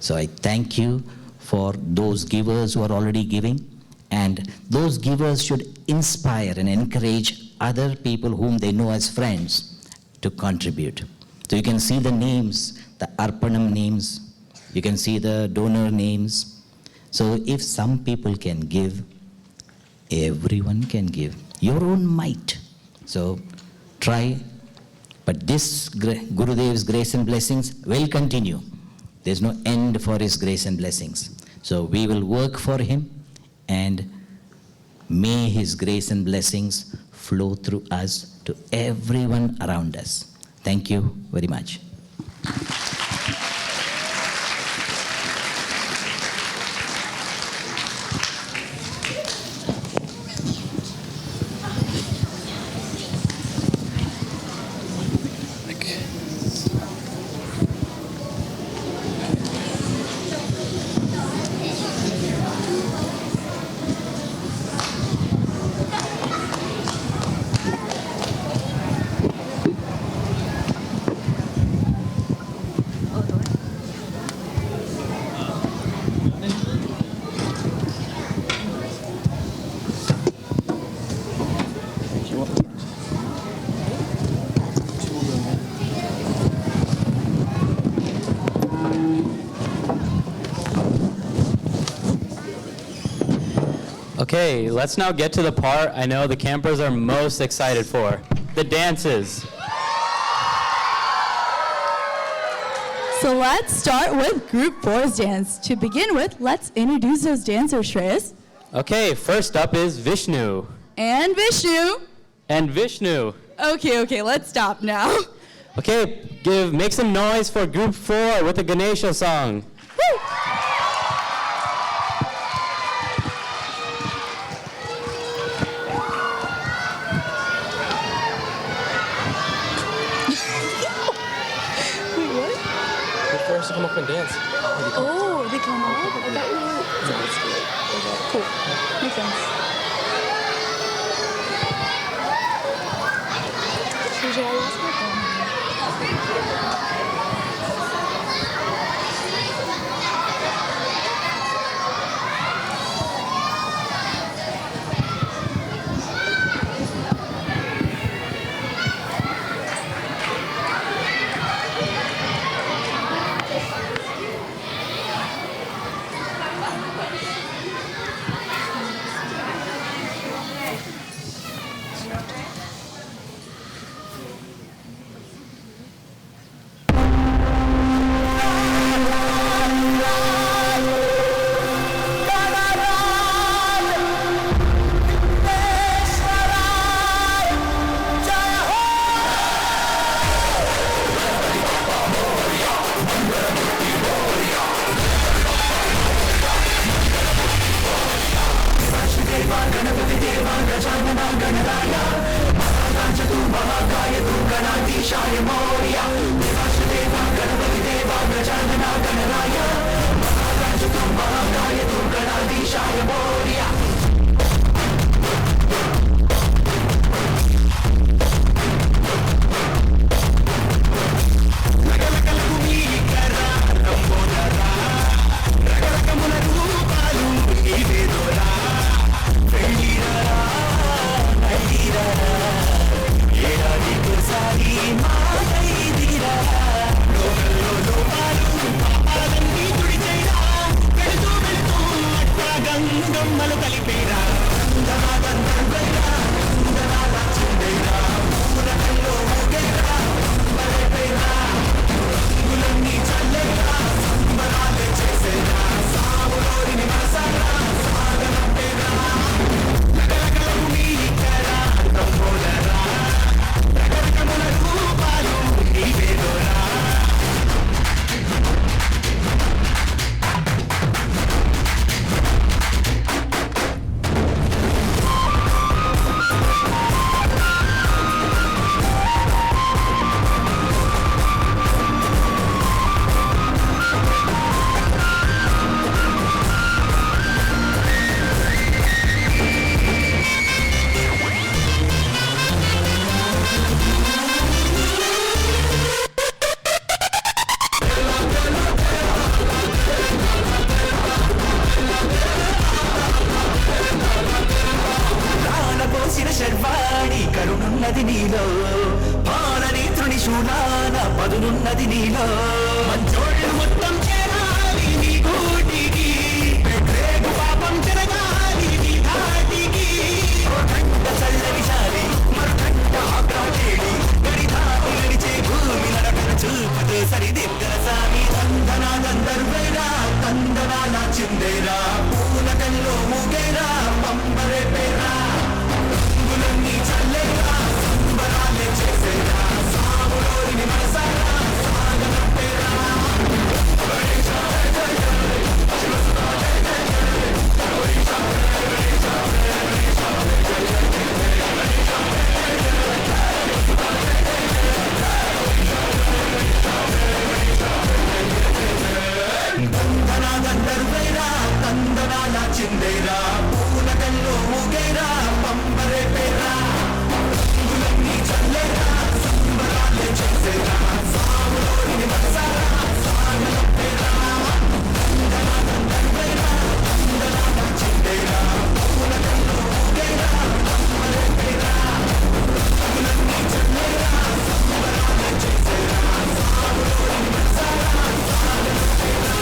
So I thank you for those givers who are already giving, and those givers should inspire and encourage other people whom they know as friends to contribute. So you can see the names, the Arpanam names, you can see the donor names. So if some people can give, everyone can give. Your own might. So try. But this Gurudev's grace and blessings will continue. There's no end for his grace and blessings. So we will work for him, and may his grace and blessings flow through us to everyone around us. Thank you very much. Okay, let's now get to the part I know the campers are most excited for, the dances. So let's start with Group 4's dance. To begin with, let's introduce those dancers, Shreyas. Okay, first up is Vishnu. And Vishnu. And Vishnu. Okay, let's stop now. Okay, make some noise for Group 4 with the Ganesha song. Woo! To come up and dance. Oh, they come up? I thought we were... Cool. Makes sense. Usually I lost my phone. పదునున్నది నీలో పాలని తృణిశూలాన పదునున్నది నీలో మంచోళ్ళు మొత్తం చేరాలి నీ గూటికి రేగు పాపం జరగాలి నీ ధాటికి కంట చల్లని శాలి మరుకంట ఆగ్రాటేడి గడిదాపు నడిచే భూమి నడకన చూపుతో సరిదిద్దర సామి తందనా గంధర్వేరా తందనాల చిందేరా పూల కల్లో మూగేరా పంబరే పేరా రంగులన్నీ చల్లేరా సంబరాలే చేసేరా సాములోని మనసారా సాగనంపేరా తందనా గంధర్వేరా తందనాల చిందేరా పూల కల్లో మూగేరా పంబరే పేరా రంగులన్నీ చల్లేరా సంబరాలే చేసేరా సాములోని మనసారా సాగనంపేరా తందనా గంధర్వేరా తందనాల చిందేరా పూల కల్లో మూగేరా పంబరే పేరా రంగులన్నీ చల్లేరా సంబరాలే చేసేరా సాములోని మనసారా సాగనంపేరా.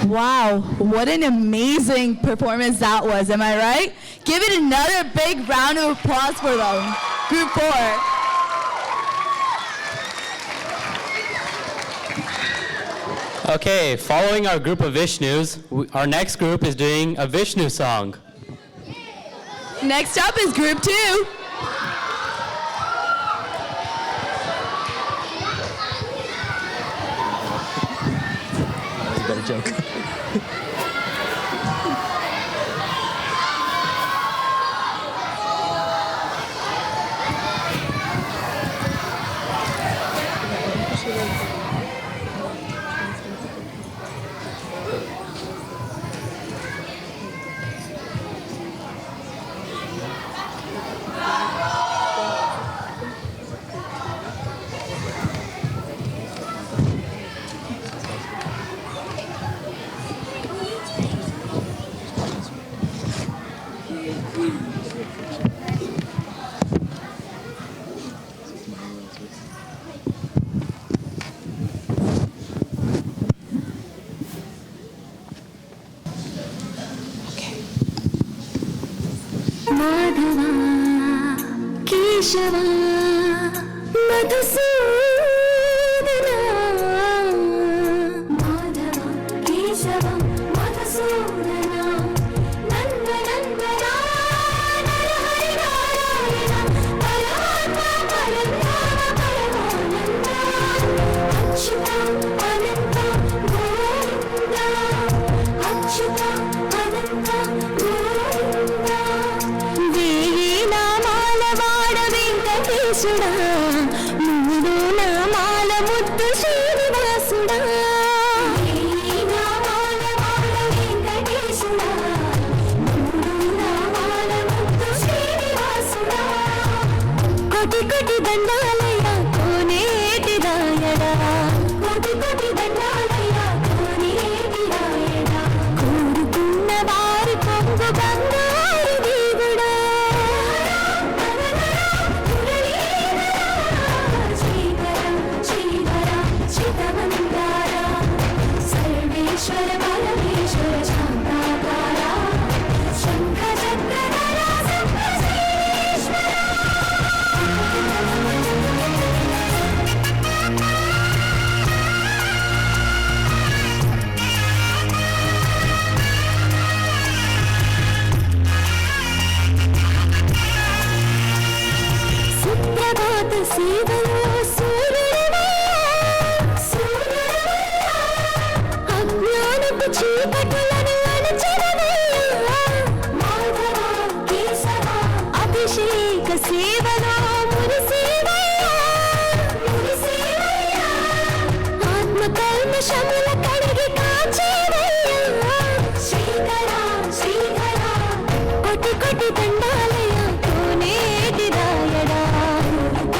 Wow, what an amazing performance that was, am I right? Give it another big round of applause for them. Group 4. Okay, following our group of Vishnus, our next group is doing a Vishnu song. Next up is Group 2. That's a better joke. Madhava केशवा मधुसूदना माधवा केशवा मधुसूदना नंदनंदना नरहरि नारायण परमात्मा परब्रह्म परमानंद अच्युता अनंत गोविंदा अच्युता अनंत गोविंदा వేయి నామాల వాడ వెంకటేశుడా మూడు కల్మషముల కడిగి కాచేవయ్యా శ్రీకరా శ్రీకరా కోటి కోటి దండాలయ్యా కోనేటి రాయడా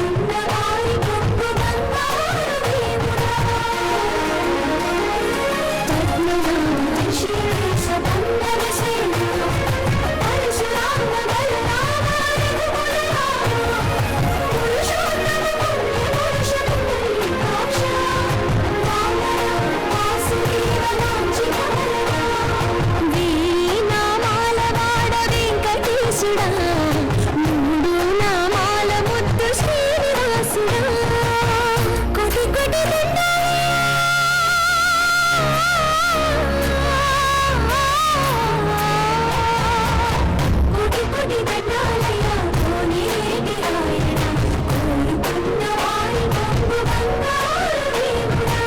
ఉన్నవారి గొప్ప బంగారు దేవుడా పద్మనాభ శ్రీశ బంధన సేన పరశురామ బలరామ పురుషోత్తమ పుణ్య పురుష పుండరీకాక్ష వాసుదేవ వాంఛిత వీణామాల వాడ వెంకటేశుడా మూడు నామాల ముద్దు శ్రీనివాసుడా కోటి కోటి కోటి కోటి దండాలయ్యా కోనేటి రాయడా కోరుకున్న వారి గొప్ప బంగారు దేవుడా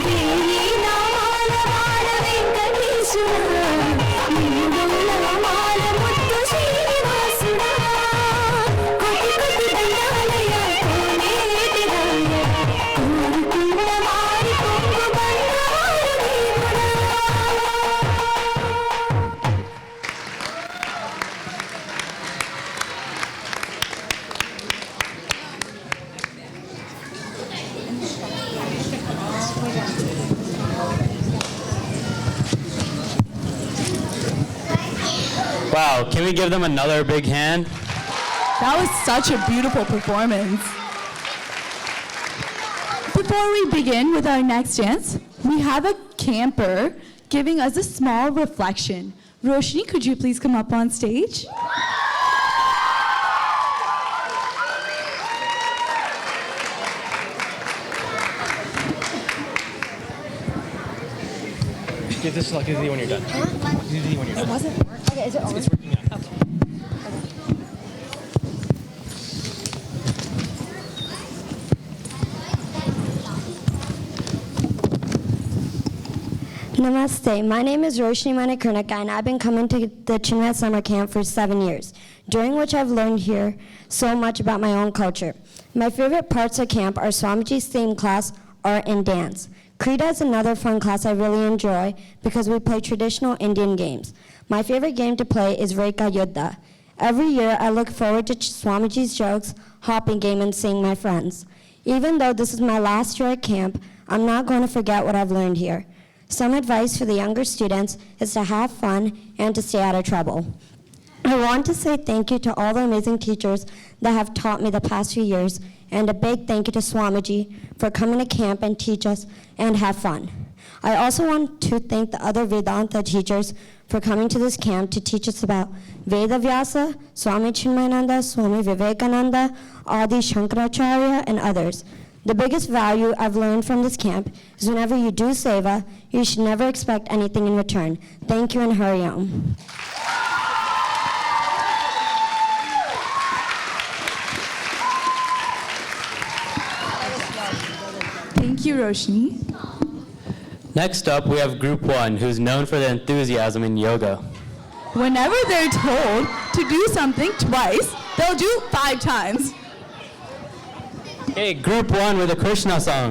వేయి నామాల వాడ వెంకటేశుడా మూడు నామాల ముద్దు శ్రీనివాసుడా కోటి కోటి దండాలయ్యా కోనేటి రాయడా కోరుకున్న వారి గొప్ప బంగారు దేవుడా Wow, can we give them another big hand? That was such a beautiful performance. Before we begin with our next dance, we have a camper giving us a small reflection. Roshni, could you please come up on stage? Give this to Lizzie when you're done. Lizzie when you're done. It wasn't working. Okay, is it over? It's working now. Okay. Namaste. My name is Roshni Manikarnika, and I've been coming to the Chinmaya Summer Camp for 7 years, during which I've learned here so much about my own culture. My favorite parts of camp are Swamiji's theme class, art, and dance. Krita is another fun class I really enjoy because we play traditional Indian games. My favorite game to play is Reka Yuddha. Every year, I look forward to Swamiji's jokes, hopping game, and seeing my friends. Even though this is my last year at camp, I'm not going to forget what I've learned here. Some advice for the younger students is to have fun and to stay out of trouble. I want to say thank you to all the amazing teachers that have taught me the past few years, and a big thank you to Swamiji for coming to camp and teach us and have fun. I also want to thank the other Vedanta teachers for coming to this camp to teach us about Veda Vyasa, Swami Chinmayananda, Swami Vivekananda, Adi Shankaracharya, and others. The biggest value I've learned from this camp is whenever you do seva, you should never expect anything in return. Thank you and Hari Om. Thank you, Roshni. Next up, we have Group 1, who's known for their enthusiasm in yoga. Whenever they're told to do something twice, they'll do 5 times. Okay, Group 1 with a Krishna song.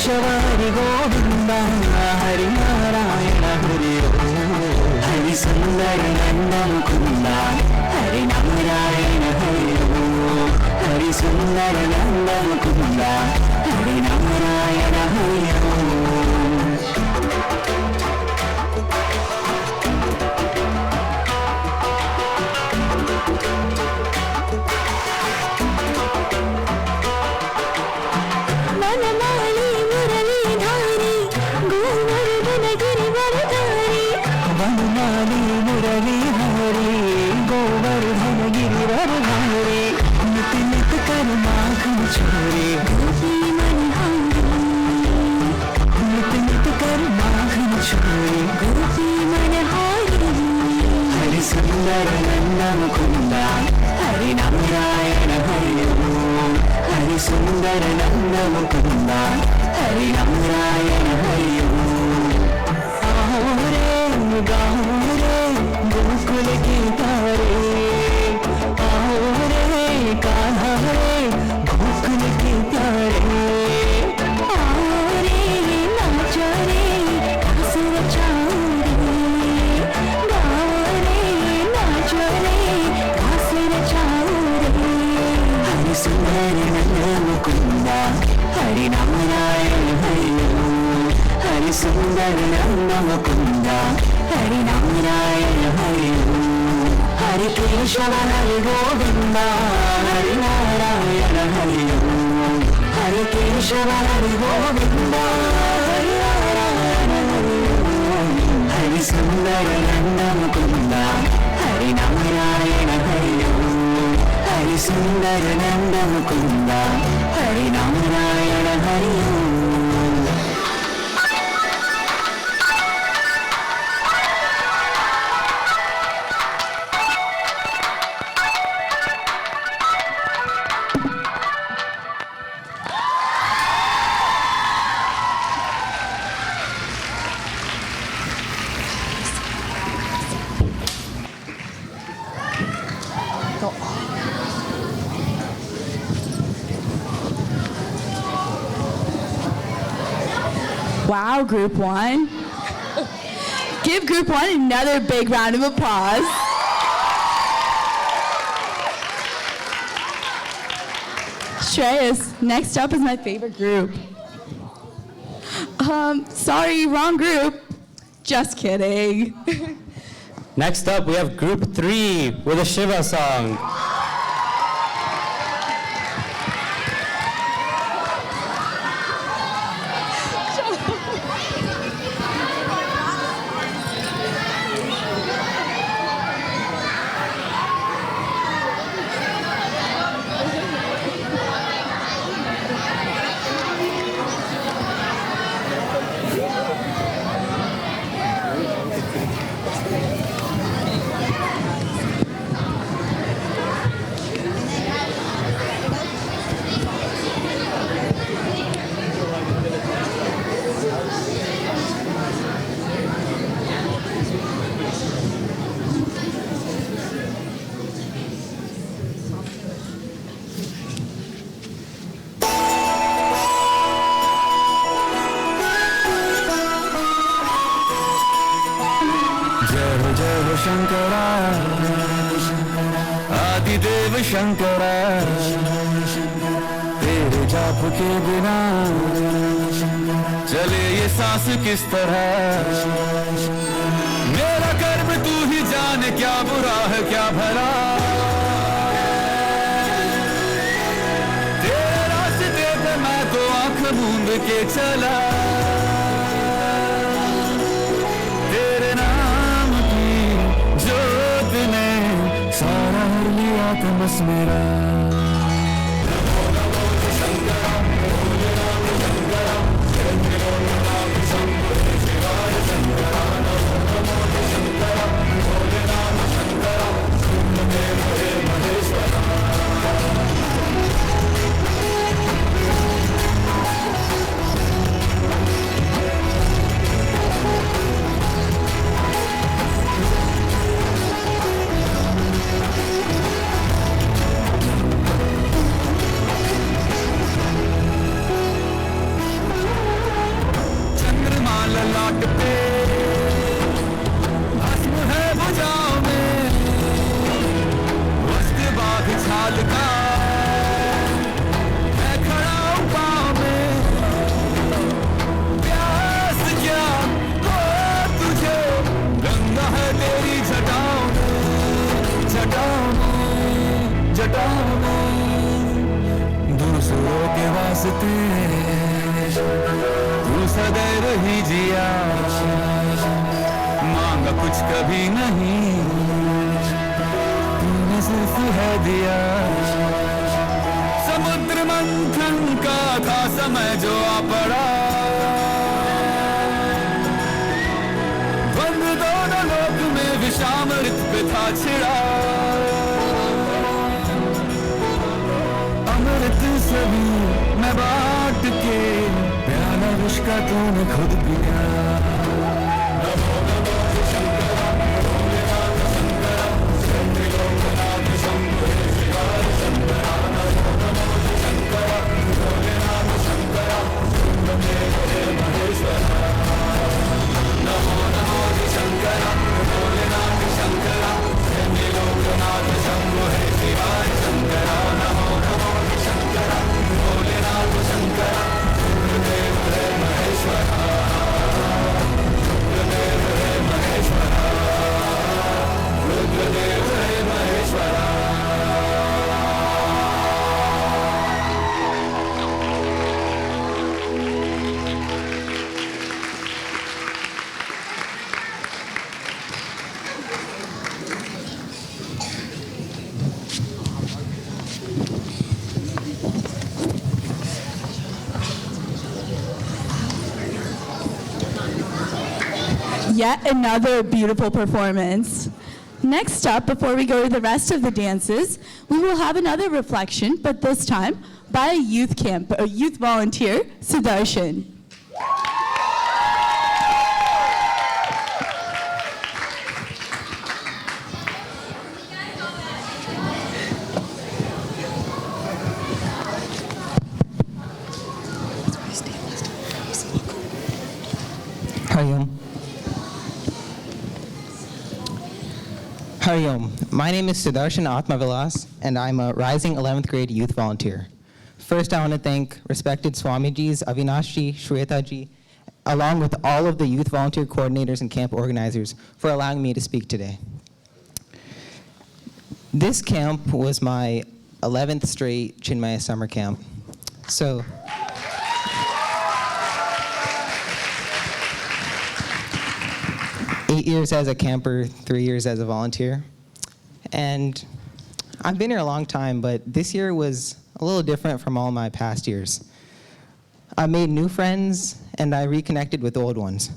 Keshav Hari Govind Hari Narayan Hari Om Hari सुंदर नंद मुकुंद हरि नारायण हरि ओम हरि सुंदर नंद मुकुंद हरि नारायण हरि ओम वनमाली मुरली हरि गोवर्धन गिरिवर धारी नित नित कर माखन चोरी गोपी मनहारी नित नित कर माखन चोरी गोपी मनहारी हरि सुंदर नंद मुकुंद हरि नारायण हरि ओम हरि सुंदर नंद मुकुंद हरि नारायण हरि ओम गाओ रे गोकुल की तारे आओ रे कान्हा रे गोकुल की तारे आओ रे नाचो रे रस रचाओ रे गाओ रे नाचो रे रस रचाओ रे हरि सुंदर नंद मुकुंद हरि नारायण हरि ओम हरि सुंदर नंद मुकुंद हरि नारायण हरि ओम हरि केशव हरि गोविंद हरि नारायण हरि ओम हरि केशव हरि गोविंद हरि नारायण हरि ओम हरि सुंदर नंद मुकुंद हरि नारायण हरि ओम हरि सुंदर नंद मुकुंद हरि नारायण हरि ओम Wow, Group 1. Give Group 1 another big round of applause. Shreyas, next up is my favorite group. Sorry, wrong group. Just kidding. Next up, we have Group 3 with a Shiva song. Shankara आदिदेव Shankara तेरे जाप के बिना चले ये सांस किस तरह मेरा कर्म तू ही जाने क्या बुरा है क्या भला तेरे रास्ते पे मैं तो आंख मूंद के चला तेरे नाम की जोत ने सारा हर लिया तमस मेरा घाट पे भस्म है भुजाओं में वस्त बाघ छाल का मैं खड़ा हूँ पाँव में प्यास क्या हो तुझे गंगा है तेरी जटाओं में जटाओं में जटाओं में दूसरों के वास्ते तू सदैव ही जिया मांगा कुछ कभी नहीं तूने सिर्फ है दिया समुद्र मंथन का था समय जो आ पड़ा बंद दोनों लोक में विषामृत पे था छिड़ा अमृत सभी मैं बांट के प्याला विष का तूने खुद पिया नमो नमो शंकरा भोलेनाथ शंकरा त्रिलोकनाथ शंभो शिवाय शंकरा नमो नमो शंकरा भोलेनाथ शंकरा देव देव महेश्वरा नमो नमो शंकरा भोलेनाथ शंकरा त्रिलोकनाथ शंभो शिवाय शंकरा नमो नमो शंकरा भोलेनाथ शंकरा देव देव महेश्वरा रुद्रदेव है महेश्वरा रुद्रदेव है Maheshwara Yet another beautiful performance. Next up, before we go to the rest of the dances, we will have another reflection, but this time by a youth volunteer, Sudarshan. Hari Om. My name is Sudarshan Atmavilas, and I'm a rising 11th grade youth volunteer. First, I want to thank respected Swamijis, Avinashji, Shwetaji, along with all of the youth volunteer coordinators and camp organizers for allowing me to speak today. This camp was my 11th straight Chinmaya summer camp. So, eight years as a camper, 3 years as a volunteer. And I've been here a long time, but this year was a little different from all my past years. I made new friends, and I reconnected with old ones.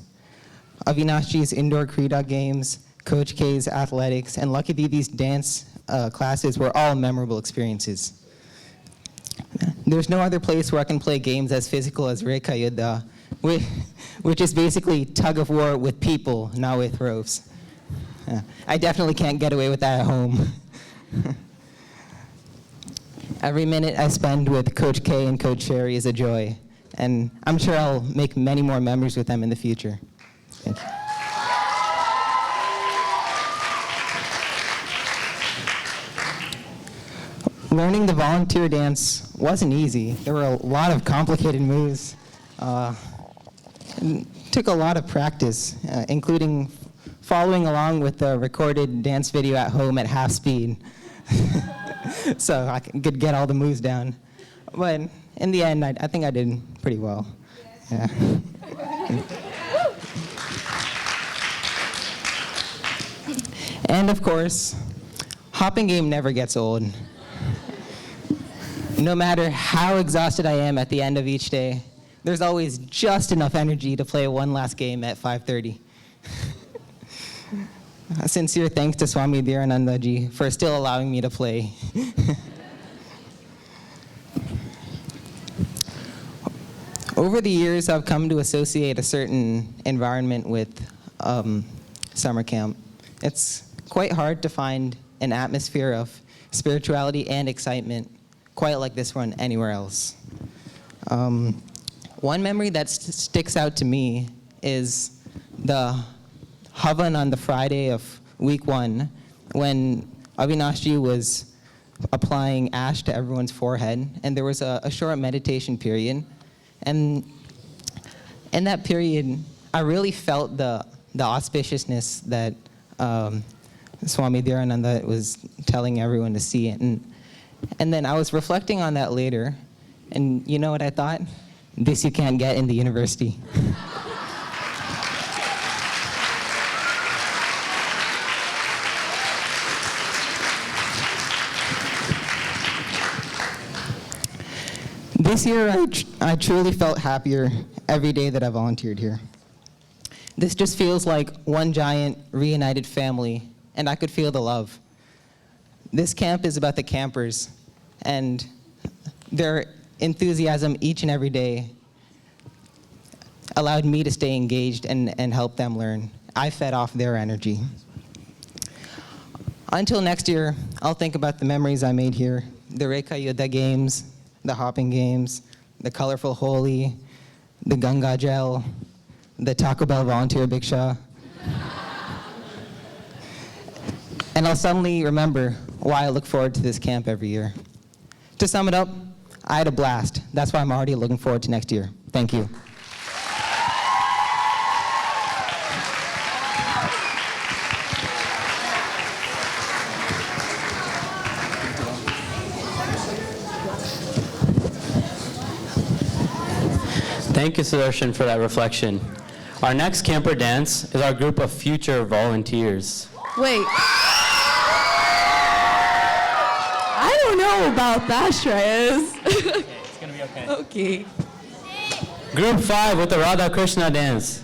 Avinashji's indoor Krida games, Coach K's athletics, and Lucky Didi's dance classes were all memorable experiences. There's no other place where I can play games as physical as Rekha Yuddha, which is basically tug of war with people, not with ropes. I definitely can't get away with that at home. Every minute I spend with Coach K and Coach Sherry is a joy, and I'm sure I'll make many more memories with them in the future. Thank you. Learning the volunteer dance wasn't easy. There were a lot of complicated moves. It took a lot of practice, including following along with the recorded dance video at home at half speed. So I could get all the moves down. But in the end, I think I did pretty well. Yeah. And of course, hopping game never gets old. No matter how exhausted I am at the end of each day, there's always just enough energy to play one last game at 5:30. A sincere thanks to Swami Dhiranandaji for still allowing me to play. Over the years, I've come to associate a certain environment with summer camp. It's quite hard to find an atmosphere of spirituality and excitement quite like this one anywhere else. One memory that sticks out to me is the Havan on the Friday of week 1 when Avinashji was applying ash to everyone's forehead, and there was a short meditation period. And in that period, I really felt the auspiciousness that Swami Dhirananda was telling everyone to see it. And then I was reflecting on that later, and you know what I thought? This you can't get in the university. This year, I truly felt happier every day that I volunteered here. This just feels like one giant reunited family, and I could feel the love. This camp is about the campers, and their enthusiasm each and every day allowed me to stay engaged and help them learn. I fed off their energy. Until next year, I'll think about the memories I made here, the Rekha Yuddha games, the hopping games, the colorful Holi, the Ganga gel, the Taco Bell volunteer Bhiksha. And I'll suddenly remember why I look forward to this camp every year. To sum it up, I had a blast. That's why I'm already looking forward to next year. Thank you. Thank you, Sudarshan, for that reflection. Our next camper dance is our group of future volunteers. Wait. I don't know about that, Shreyas. Okay, it's gonna be okay. Okay. Group 5 with the Radha Krishna dance.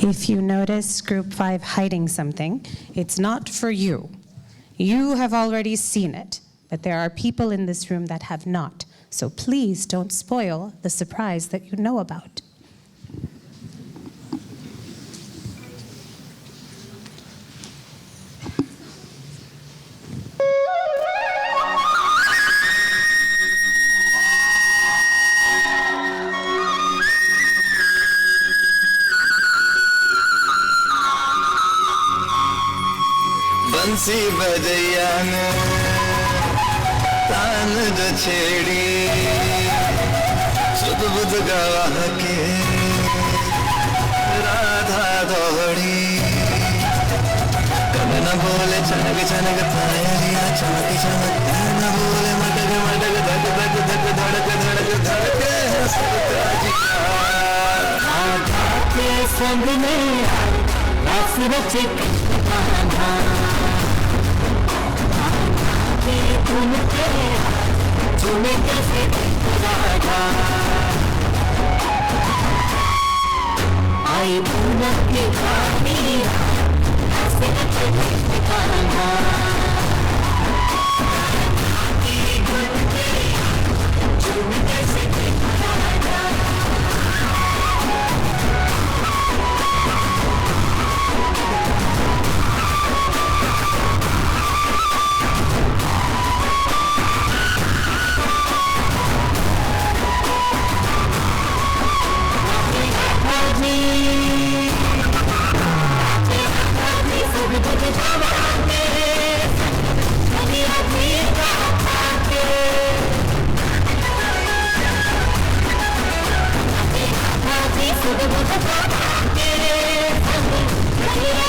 If you notice Group 5 hiding something, it's not for you. You have already seen it, but there are people in this room that have not. So please don't spoil the surprise that you know about. बंसी बजैया ने तान जो छेड़ी सुध बुध गवाह के राधा दौड़ी कब न बोले चनक चनक पायलिया चमक चमक न बोले मटक मटक धक धक धक धड़क धड़क धड़क सतराजिया राधा के संग में रस रचित आई पूनम की कहानी ऐसे कहाना Yeah.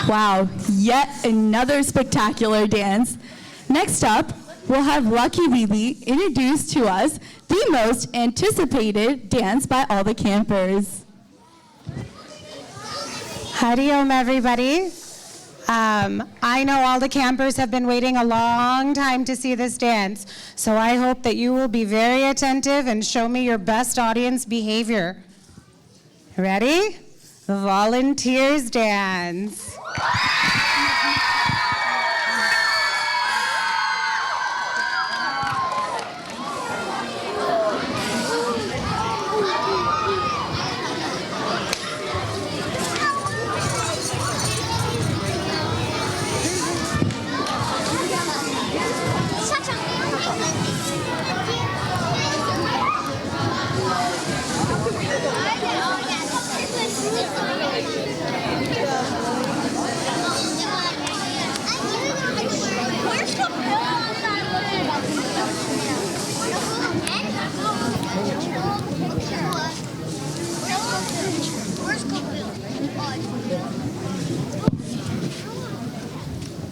Wow, yet another spectacular dance. Next up, we'll have Lucky Bibi introduce to us the most anticipated dance by all the campers. Hari Om, everybody. I know all the campers have been waiting a long time to see this dance, so I hope that you will be very attentive and show me your best audience behavior. Ready? The Volunteers Dance.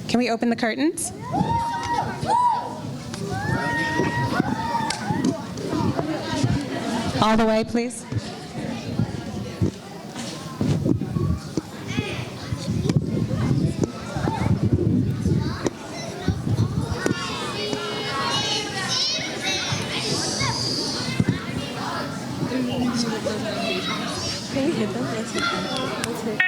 Can we open the curtains? All the way, please. Can we hit them? Let's hit them. Let's hit.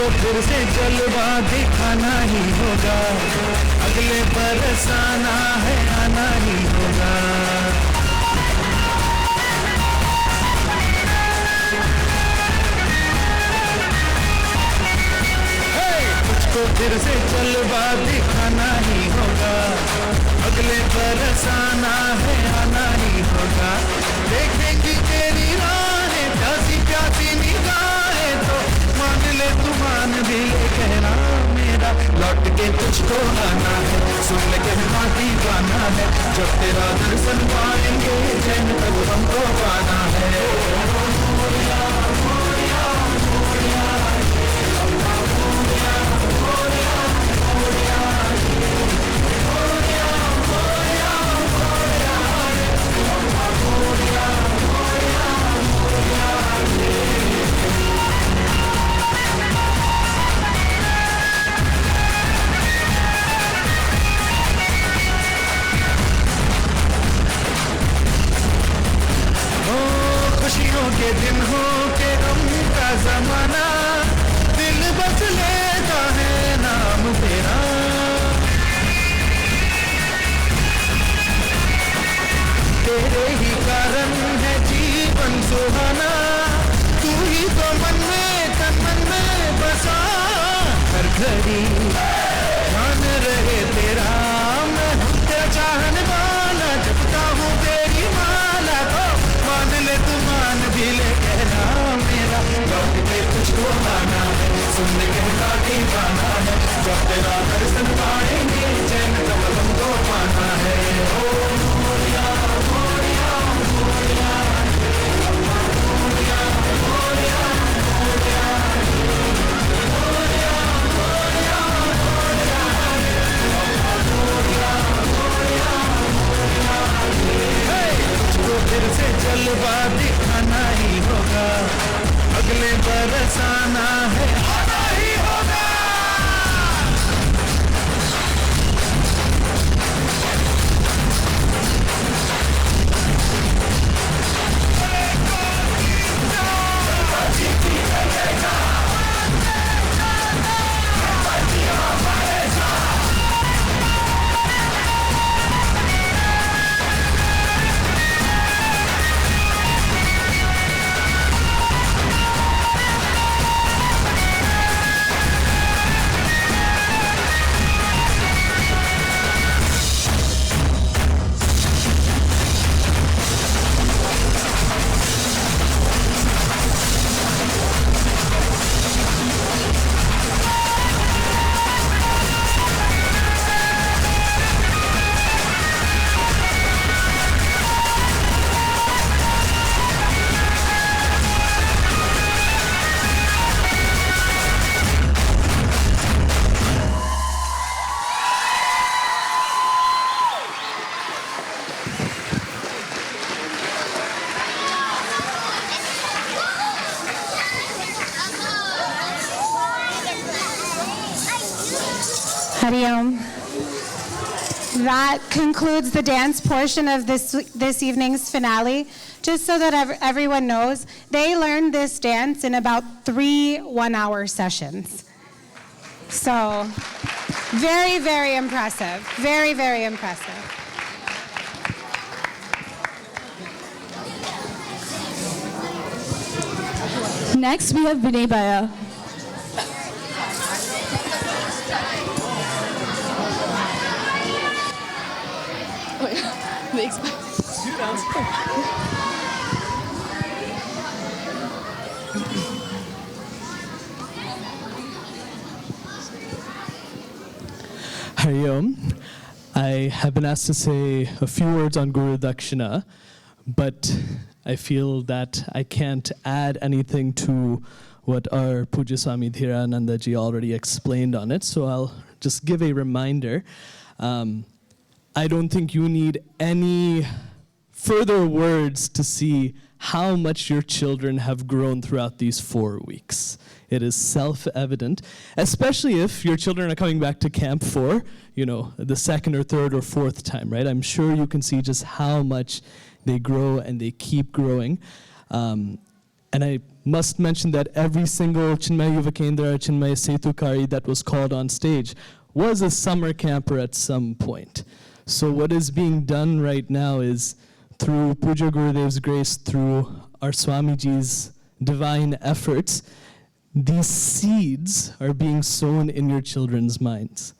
तुझको फिर से जलवा दिखाना ही होगा, अगले बरस आना है, आना ही होगा। तुझको फिर से जलवा दिखाना ही होगा, अगले बरस आना है, आना ही होगा। देखेंगी तेरी राहें, प्यासी प्यासी निगाहें, तो मान ले तू मान भी ले कहना मेरा, लौट के तुझको आना है, सुन ले कहना दीवाना है, जब तेरा दर्शन पाएंगे चैन तब हमको पाना है। खुशियों के दिन हो के गम का जमाना, दिल बस लेता है नाम तेरा। तेरे ही कारण है जीवन सुहाना, तू ही तो मन में तन मन में बसा, हर घड़ी ध्यान रहे तेरा, मैं तेरा चाहने वाला, जपता हूँ तेरी माला, तो मान ले तू मान भी ले कहना मेरा, लौट के तुझको आना है, सुन ले कहना दीवाना है, जब तेरा दर्शन पाएंगे चैन तब हमको पाना है। ओ मोरिया मोरिया मोरिया मोरिया मोरिया मोरिया तुझको फिर से जलवा दिखाना ही होगा, अगले बरस आना है, आना ही होगा। Hari Om. That concludes the dance portion of this evening's finale. Just so that everyone knows, they learned this dance in about 3 one-hour sessions. So, very, very impressive. Very, very impressive. Next, we have Veda Vyasa. Hari Om. I have been asked to say a few words on Guru Dakshina, but I feel that I can't add anything to what our Pujya Swami Dhirananda ji already explained on it, so I'll just give a reminder. I don't think you need any further words to see how much your children have grown throughout these 4 weeks. It is self-evident, especially if your children are coming back to camp for, the second or third or fourth time, right? I'm sure you can see just how much they grow and they keep growing. And I must mention that every single Chinmaya Yuvakendra, Chinmaya Setukari that was called on stage was a summer camper at some point. So what is being done right now is, through Puja Gurudev's grace, through our Swamiji's divine efforts, these seeds are being sown in your children's minds.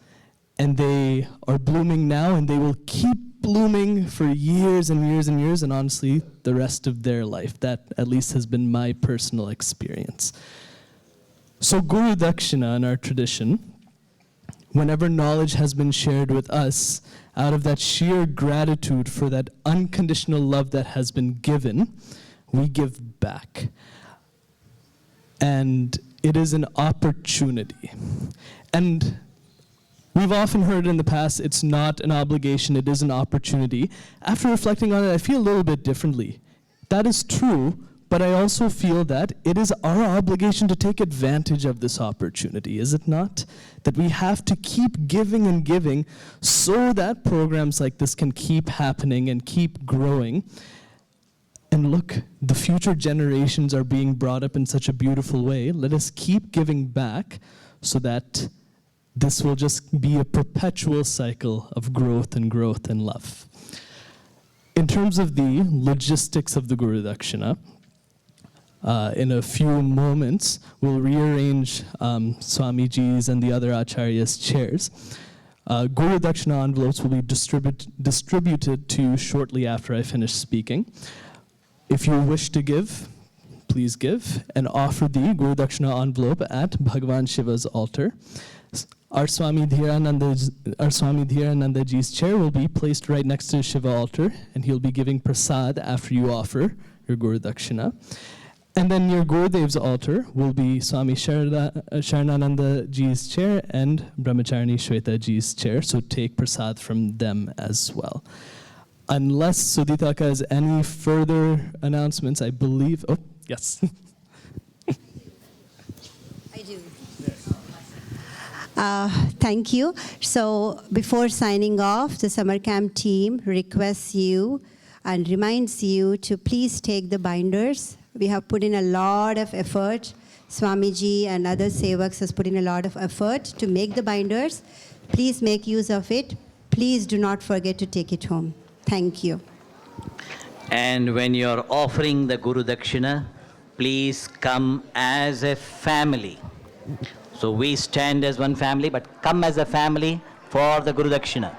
And they are blooming now, and they will keep blooming for years and years and years, and honestly, the rest of their life. That at least has been my personal experience. So Guru Dakshina in our tradition, whenever knowledge has been shared with us, out of that sheer gratitude for that unconditional love that has been given, we give back. And it is an opportunity. And we've often heard in the past, it's not an obligation, it is an opportunity. After reflecting on it, I feel a little bit differently. That is true, but I also feel that it is our obligation to take advantage of this opportunity, is it not? That we have to keep giving and giving so that programs like this can keep happening and keep growing. And look, the future generations are being brought up in such a beautiful way. Let us keep giving back so that this will just be a perpetual cycle of growth and love. In terms of the logistics of the Guru Dakshina, in a few moments, we'll rearrange Swamiji's and the other Acharyas' chairs. Guru Dakshina envelopes will be distributed to you shortly after I finish speaking. If you wish to give, please give, and offer the Guru Dakshina envelope at Bhagavan Shiva's altar. Our Swami Dhiranandaji's chair will be placed right next to the Shiva altar, and he'll be giving prasad after you offer your Guru Dakshina. And then your Gurudev's altar will be Swami Sharanandaji's chair and Brahmacharni Shwetaji's chair, so take prasad from them as well. Unless Suditaka has any further announcements, I believe, oh, yes. I do. Thank you. So before signing off, the summer camp team requests you and reminds you to please take the binders. We have put in a lot of effort. Swamiji and other sevaks has put in a lot of effort to make the binders. Please make use of it. Please do not forget to take it home. Thank you. And when you're offering the Guru Dakshina, please come as a family. So we stand as one family, but come as a family for the Guru Dakshina.